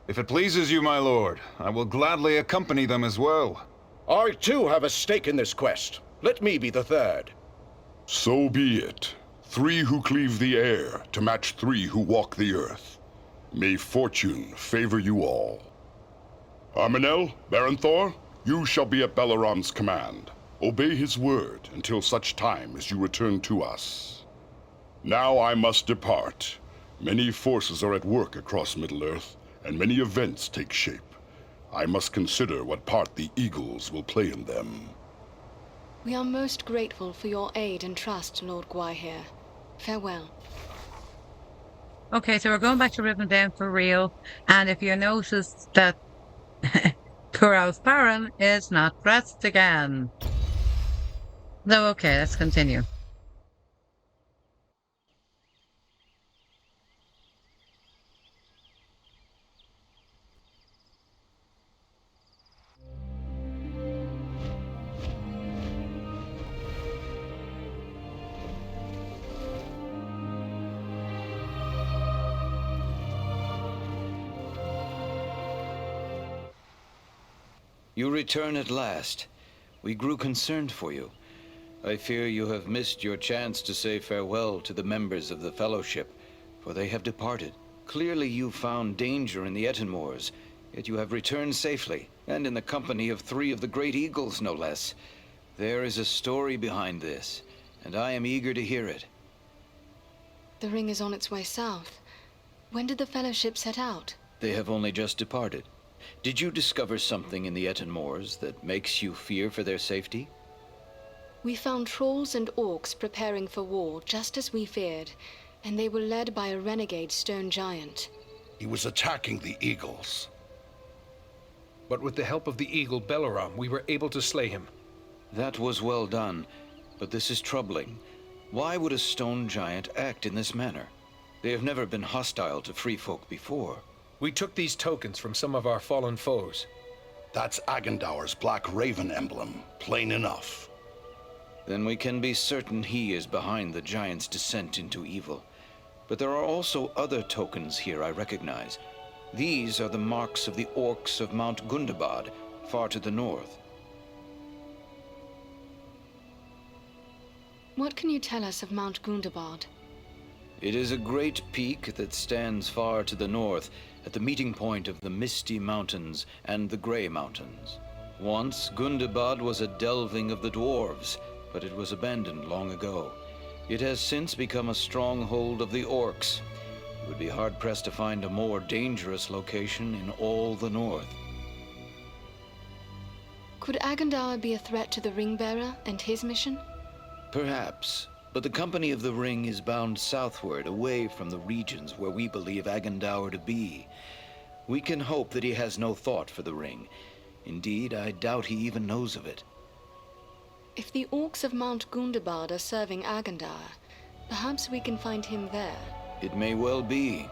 S10: If it pleases you, my lord, I will gladly accompany them as well.
S16: I too have a stake in this quest. Let me be the third.
S3: So be it. 3 who cleave the air to match 3 who walk the earth. May fortune favor you all. Arminel, Baranthor, you shall be at Balaram's command. Obey his word until such time as you return to us. Now I must depart. Many forces are at work across Middle-earth, and many events take shape. I must consider what part the Eagles will play in them.
S12: We are most grateful for your aid and trust, Lord Gwaihir. Farewell.
S1: Okay, so we're going back to Rivendell for real. And if you notice that Kuro's Baron is not dressed again. No, okay, let's continue.
S7: You return at last. We grew concerned for you. I fear you have missed your chance to say farewell to the members of the Fellowship, for they have departed. Clearly you found danger in the Etenmoors, yet you have returned safely, and in the company of 3 of the Great Eagles, no less. There is a story behind this, and I am eager to hear it.
S12: The ring is on its way south. When did the Fellowship set out?
S7: They have only just departed. Did you discover something in the Etenmoors that makes you fear for their safety?
S12: We found trolls and orcs preparing for war, just as we feared, and they were led by a renegade stone giant.
S3: He was attacking the eagles.
S13: But with the help of the eagle Belaram, we were able to slay him.
S7: That was well done, but this is troubling. Why would a stone giant act in this manner? They have never been hostile to free folk before.
S13: We took these tokens from some of our fallen foes.
S3: That's Agandaûr's Black Raven emblem, plain enough.
S7: Then we can be certain he is behind the giant's descent into evil. But there are also other tokens here I recognize. These are the marks of the orcs of Mount Gundabad, far to the north.
S12: What can you tell us of Mount Gundabad?
S7: It is a great peak that stands far to the north, at the meeting point of the Misty Mountains and the Grey Mountains. Once, Gundabad was a delving of the dwarves, but it was abandoned long ago. It has since become a stronghold of the orcs. It would be hard-pressed to find a more dangerous location in all the north.
S12: Could Agandaûr be a threat to the Ring-bearer and his mission?
S7: Perhaps, but the Company of the Ring is bound southward, away from the regions where we believe Agandaûr to be. We can hope that he has no thought for the Ring. Indeed, I doubt he even knows of it.
S12: If the orcs of Mount Gundabad are serving Agandaûr, perhaps we can find him there.
S7: It may well be.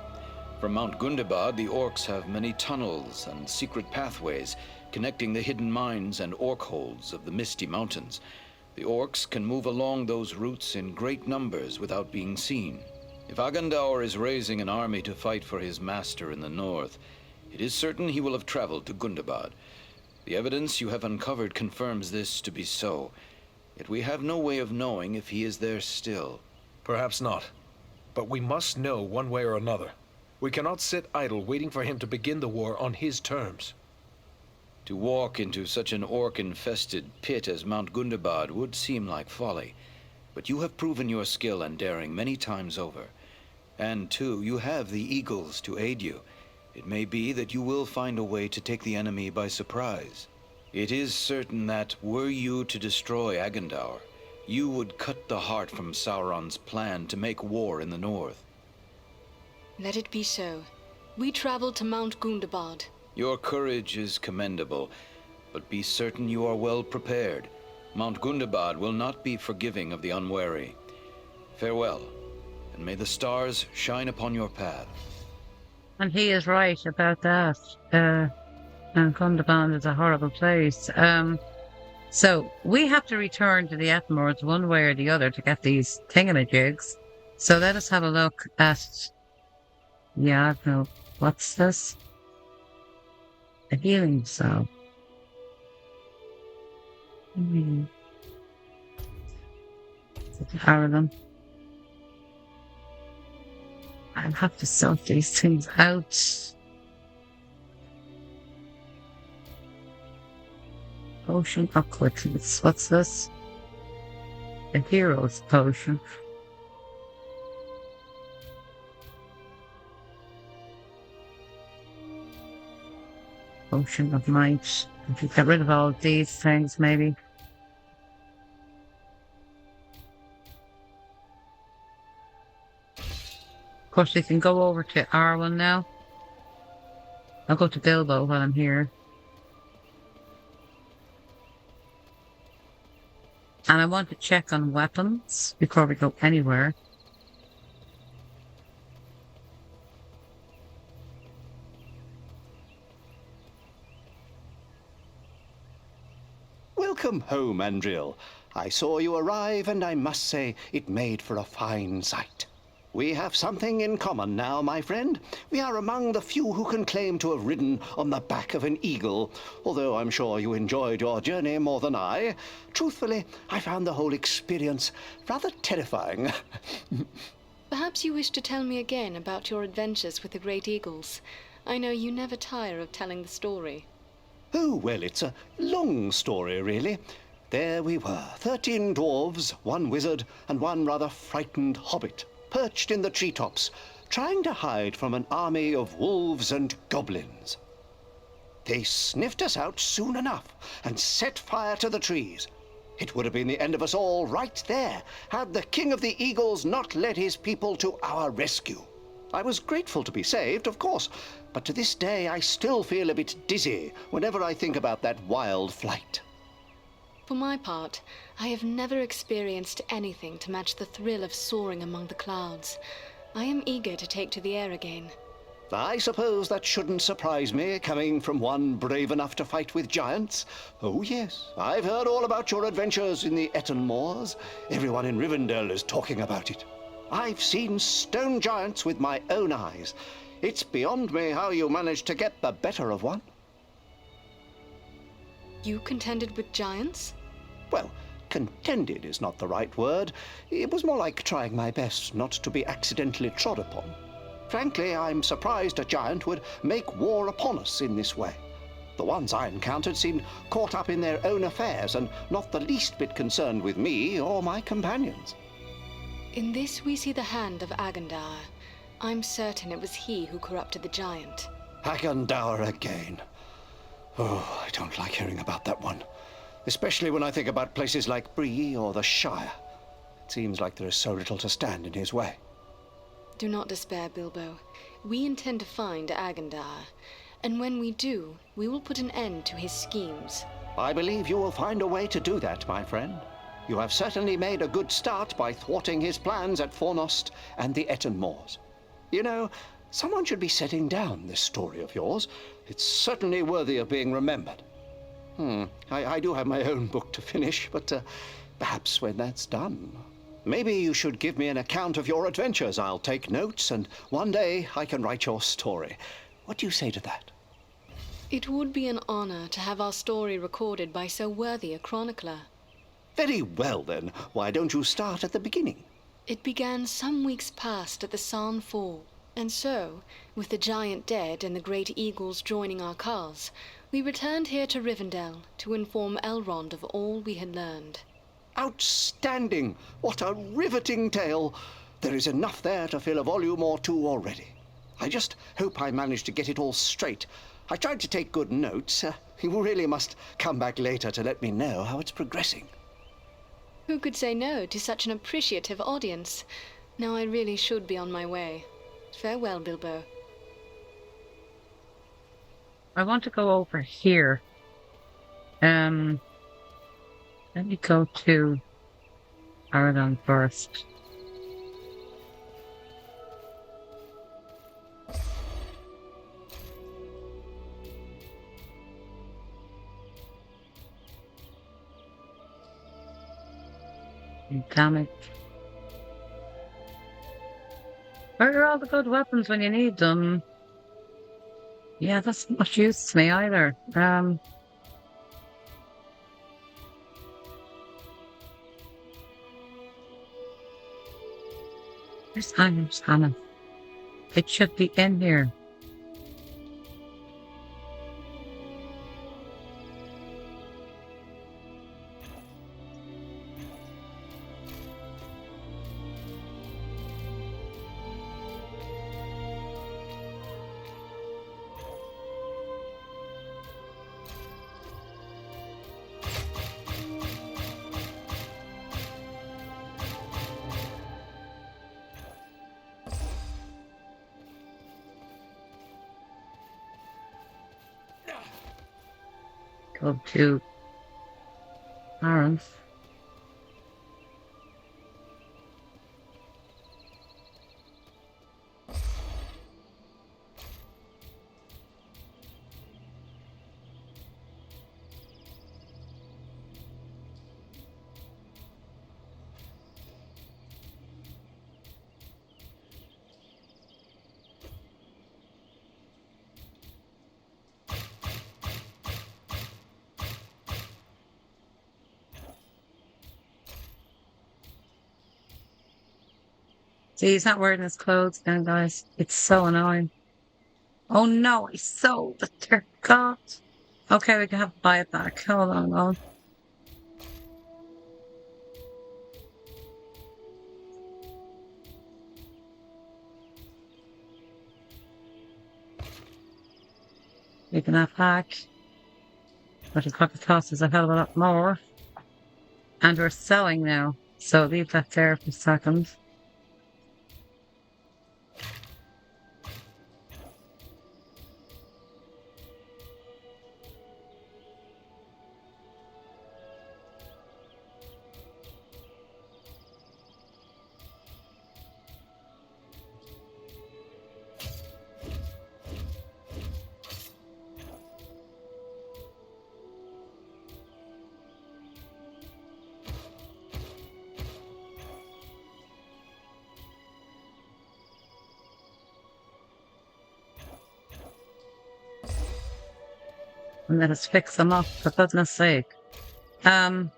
S7: From Mount Gundabad, the orcs have many tunnels and secret pathways connecting the hidden mines and orc holds of the Misty Mountains. The orcs can move along those routes in great numbers without being seen. If Agandaûr is raising an army to fight for his master in the north, it is certain he will have traveled to Gundabad. The evidence you have uncovered confirms this to be so, yet we have no way of knowing if he is there still.
S13: Perhaps not, but we must know one way or another. We cannot sit idle waiting for him to begin the war on his terms.
S7: To walk into such an orc-infested pit as Mount Gundabad would seem like folly, but you have proven your skill and daring many times over. And too, you have the eagles to aid you. It may be that you will find a way to take the enemy by surprise. It is certain that, were you to destroy Agandaûr, you would cut the heart from Sauron's plan to make war in the north.
S12: Let it be so. We travel to Mount Gundabad.
S7: Your courage is commendable, but be certain you are well prepared. Mount Gundabad will not be forgiving of the unwary. Farewell, and may the stars shine upon your path.
S1: And he is right about that. And Gundabad is a horrible place. So we have to return to the Etenmoors one way or the other to get these thingamajigs. So let us have a look at... Yeah, no. What's this? A healing cell. Paradigm. I'll have to sort these things out. Potion of quickness. What's this? A hero's potion. Potion of might. If you get rid of all these things, maybe. Of course, we can go over to R1 now. I'll go to Bilbo while I'm here. And I want to check on weapons before we go anywhere.
S11: Welcome home, Andriel. I saw you arrive, and I must say it made for a fine sight. We have something in common now, my friend. We are among the few who can claim to have ridden on the back of an eagle, although I'm sure you enjoyed your journey more than I. Truthfully, I found the whole experience rather terrifying.
S12: Perhaps you wish to tell me again about your adventures with the great eagles. I know you never tire of telling the story.
S11: Oh, well, it's a long story, really. There we were, 13 dwarves, 1 wizard, and 1 rather frightened hobbit, perched in the treetops, trying to hide from an army of wolves and goblins. They sniffed us out soon enough and set fire to the trees. It would have been the end of us all right there, had the King of the Eagles not led his people to our rescue. I was grateful to be saved, of course, but to this day I still feel a bit dizzy whenever I think about that wild flight.
S12: For my part, I have never experienced anything to match the thrill of soaring among the clouds. I am eager to take to the air again.
S11: I suppose that shouldn't surprise me, coming from one brave enough to fight with giants. Oh yes, I've heard all about your adventures in the Eton Moors. Everyone in Rivendell is talking about it. I've seen stone giants with my own eyes. It's beyond me how you managed to get the better of one.
S12: You contended with giants?
S11: Well, contended is not the right word. It was more like trying my best not to be accidentally trod upon. Frankly, I'm surprised a giant would make war upon us in this way. The ones I encountered seemed caught up in their own affairs and not the least bit concerned with me or my companions.
S12: In this we see the hand of Agandaûr. I'm certain it was he who corrupted the giant.
S11: Agandaûr again. Oh, I don't like hearing about that one. Especially when I think about places like Bree or the Shire. It seems like there is so little to stand in his way.
S12: Do not despair, Bilbo. We intend to find Agandaûr, and when we do, we will put an end to his schemes.
S11: I believe you will find a way to do that, my friend. You have certainly made a good start by thwarting his plans at Fornost and the Eton Moors. You know, someone should be setting down this story of yours. It's certainly worthy of being remembered. I do have my own book to finish, but perhaps when that's done, maybe you should give me an account of your adventures. I'll take notes, and one day I can write your story. What do you say to that?
S12: It would be an honor to have our story recorded by so worthy a chronicler.
S11: Very well, then. Why don't you start at the beginning?
S12: It began some weeks past at the Sarn Fall, and so, with the giant dead and the great eagles joining our cause, we returned here to Rivendell to inform Elrond of all we had learned.
S11: Outstanding! What a riveting tale! There is enough there to fill a volume or two already. I just hope I managed to get it all straight. I tried to take good notes. You really must come back later to let me know how it's progressing.
S12: Who could say no to such an appreciative audience? Now I really should be on my way. Farewell, Bilbo.
S1: I want to go over here. Let me go to Aragorn first. Damn it. Where are all the good weapons when you need them? Yeah, that's not much use to me either. Where's Hannah? It should be in here. Go to Aaron. See, he's not wearing his clothes now, guys. It's so annoying. Oh no, I sold the dear God. Okay, we can have to buy it back. Hold on. We can have back. But it probably costs us a hell of a lot more. And we're selling now. So leave that there for a second. And let us fix them up, for goodness sake. Yeah,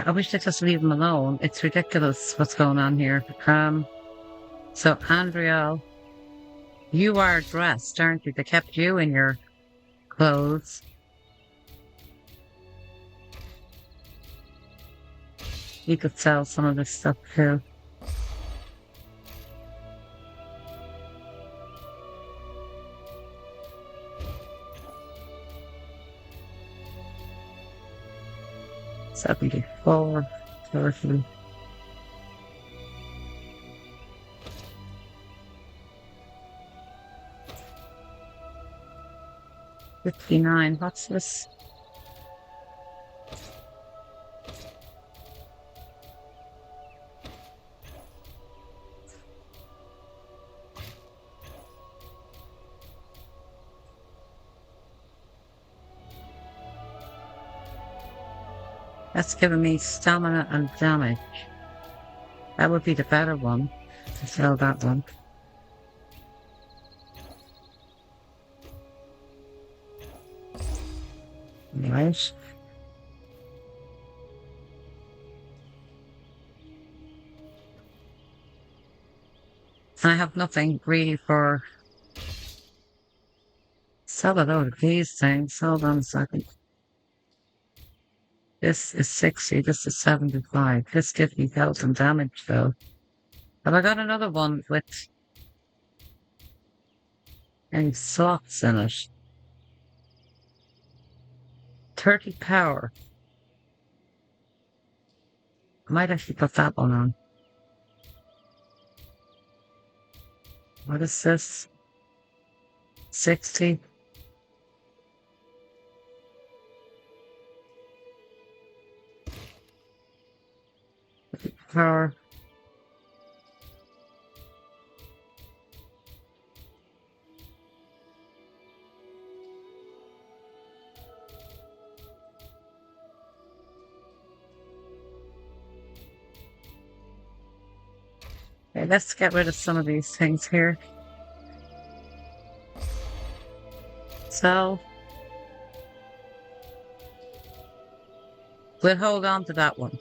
S1: I wish they'd just leave them alone. It's ridiculous what's going on here. So, Andriel, you are dressed, aren't you? They kept you in your clothes. You could sell some of this stuff too. $74, $30. $59. What's this? That's giving me stamina and damage. That would be the better one. To sell that one. Right. I have nothing really for... Sell a load of these things. Hold on a second. This is 60, this is 75. This gives me health and damage though. Have I got another one with any slots in it? 30 power. I might actually put that one on. What is this? 60. Power. Okay, let's get rid of some of these things here. So we'll hold on to that one.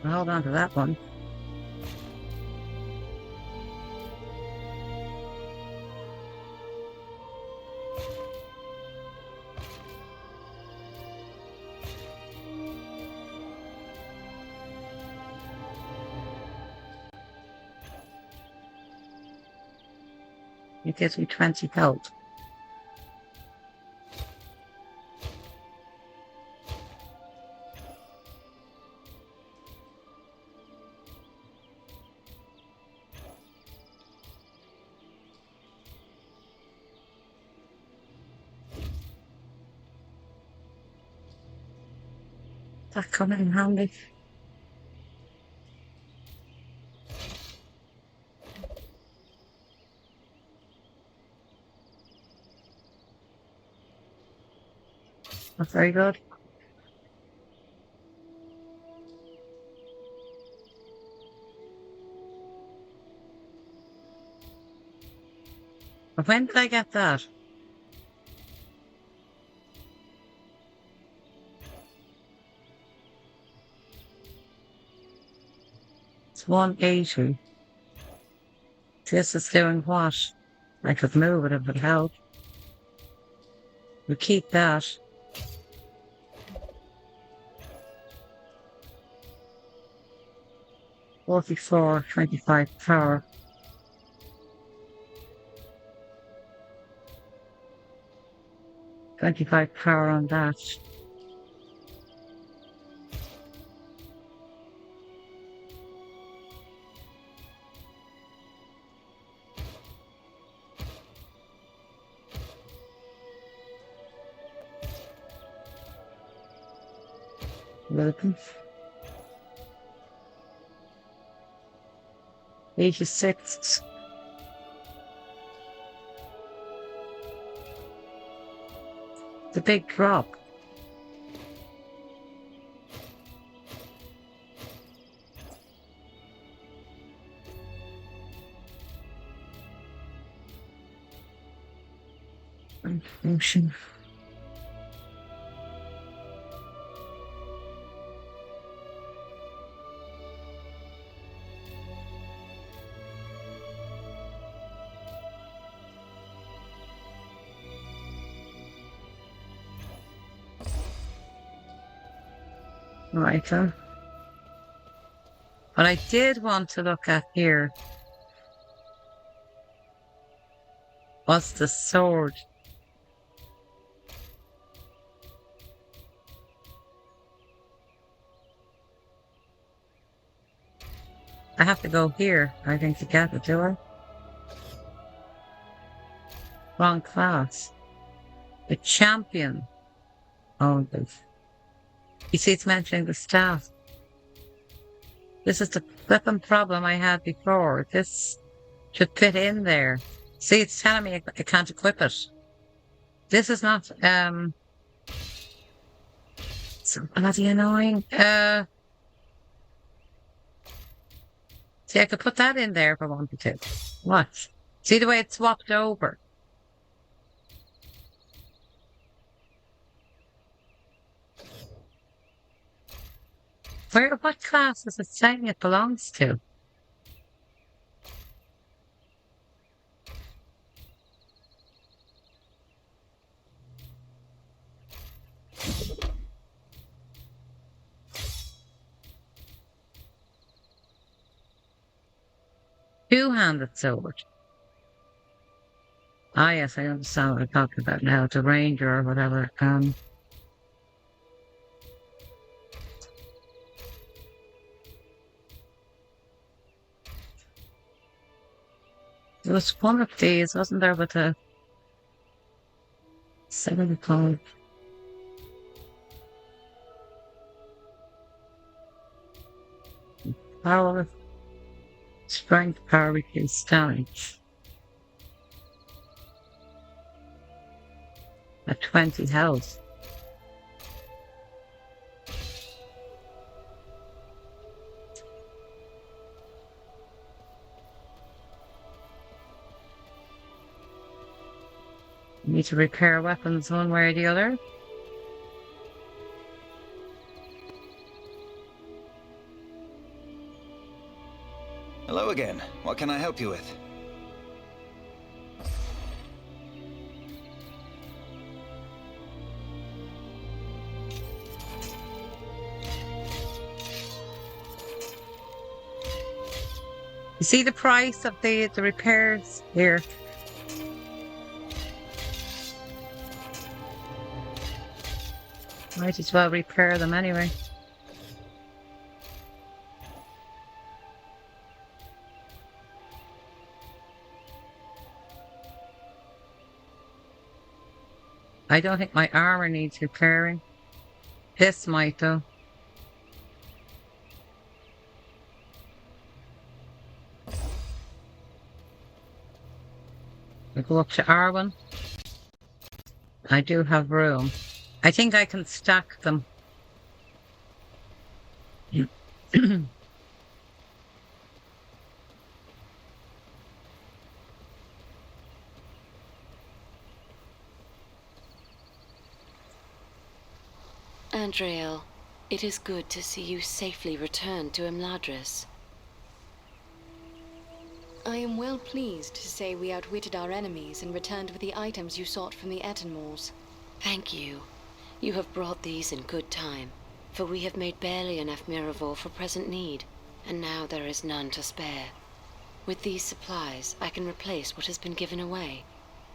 S1: Hold on to that one. It gives me 20 health. That coming in handy. That's very good. But when did I get that? It's 180. This is doing what? I could move it if it helped. We keep that. $44, 25 power. $25 power on that. Welcome. 86. The big drop. Ocean. Right, what I did want to look at here was the sword. I have to go here, I think, to get it, do I? Wrong class. The champion. Oh, you see, it's mentioning the staff. This is the flipping problem I had before. This should fit in there. See, it's telling me I can't equip it. This is not, so bloody annoying. See, I could put that in there if I wanted to. What? See the way it's swapped over? What class is it saying it belongs to? Two-handed sword. Ah, yes, I understand what I'm talking about now. The ranger or whatever. There was one of these, wasn't there, with a 75. Power, strength, power, reduce damage. At 20 health. You need to repair weapons one way or the other.
S10: Hello again. What can I help you with?
S1: You see the price of the repairs here? Might as well repair them anyway. I don't think my armor needs repairing. This might though. I go up to R1. I do have room. I think I can stack them.
S8: Andriel, it is good to see you safely returned to Imladris.
S12: I am well pleased to say we outwitted our enemies and returned with the items you sought from the Etenmoors.
S8: Thank you. You have brought these in good time, for we have made barely enough Miraval for present need, and now there is none to spare. With these supplies, I can replace what has been given away,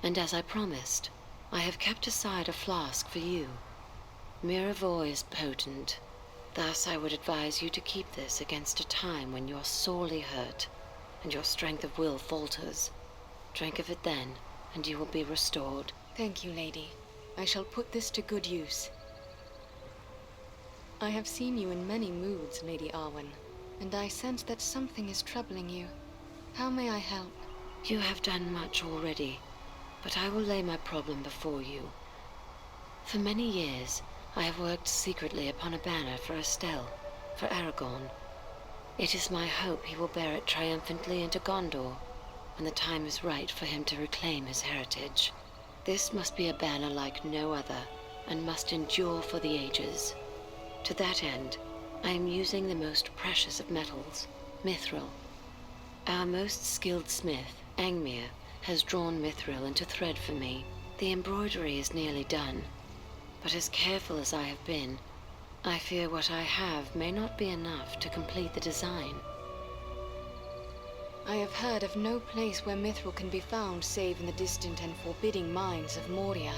S8: and as I promised, I have kept aside a flask for you. Miraval is potent. Thus I would advise you to keep this against a time when you are sorely hurt, and your strength of will falters. Drink of it then, and you will be restored.
S12: Thank you, lady. I shall put this to good use. I have seen you in many moods, Lady Arwen, and I sense that something is troubling you. How may I help?
S8: You have done much already, but I will lay my problem before you. For many years, I have worked secretly upon a banner for Estelle, for Aragorn. It is my hope he will bear it triumphantly into Gondor, when the time is right for him to reclaim his heritage. This must be a banner like no other, and must endure for the ages. To that end, I am using the most precious of metals, mithril. Our most skilled smith, Angmir, has drawn mithril into thread for me. The embroidery is nearly done, but as careful as I have been, I fear what I have may not be enough to complete the design.
S12: I have heard of no place where mithril can be found save in the distant and forbidding mines of Moria.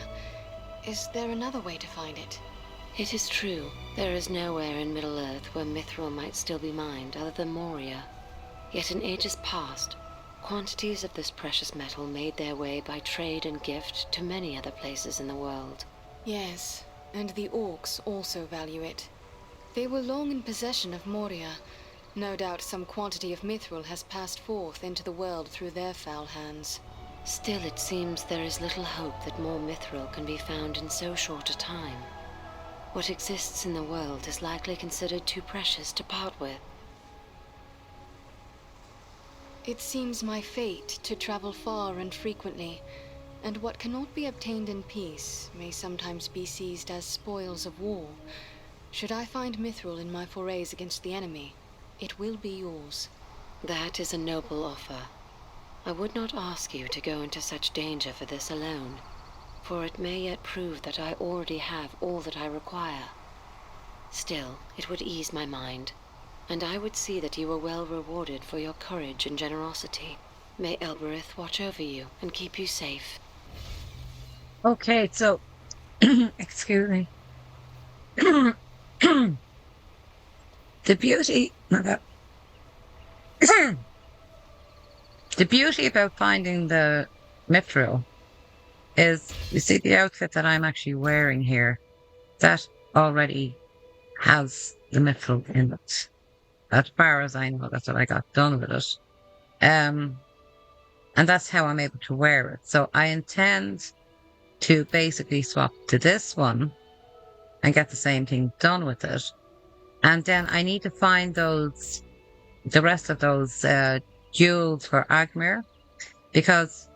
S12: Is there another way to find it?
S8: It is true, there is nowhere in Middle-earth where mithril might still be mined other than Moria. Yet in ages past, quantities of this precious metal made their way by trade and gift to many other places in the world.
S12: Yes, and the orcs also value it. They were long in possession of Moria. No doubt some quantity of mithril has passed forth into the world through their foul hands.
S8: Still, it seems there is little hope that more mithril can be found in so short a time. What exists in the world is likely considered too precious to part with.
S12: It seems my fate to travel far and frequently, and what cannot be obtained in peace may sometimes be seized as spoils of war. Should I find mithril in my forays against the enemy, it will be yours.
S8: That is a noble offer. I would not ask you to go into such danger for this alone, for it may yet prove that I already have all that I require. Still, it would ease my mind, and I would see that you were well rewarded for your courage and generosity. May Elbereth watch over you and keep you safe.
S1: Okay, so, excuse me. The beauty about finding the mithril is, you see the outfit that I'm actually wearing here, that already has the mithril in it. As far as I know, that's what I got done with it. And that's how I'm able to wear it. So I intend to basically swap to this one and get the same thing done with it. And then I need to find the rest of those jewels for Agmir, because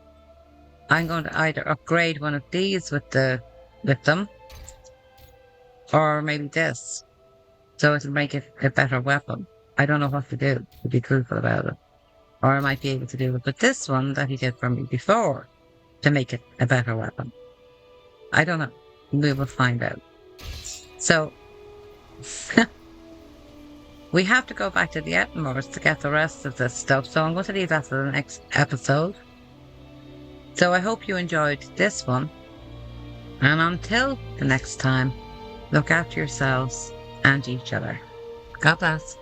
S1: I'm going to either upgrade one of these with them, or maybe this, so it'll make it a better weapon. I don't know what to do, to be truthful about it. Or I might be able to do it with this one that he did for me before to make it a better weapon. I don't know. We will find out. So, we have to go back to the Etenmoors to get the rest of this stuff, so I'm going to leave that for the next episode. So I hope you enjoyed this one, and until the next time, look after yourselves and each other. God bless.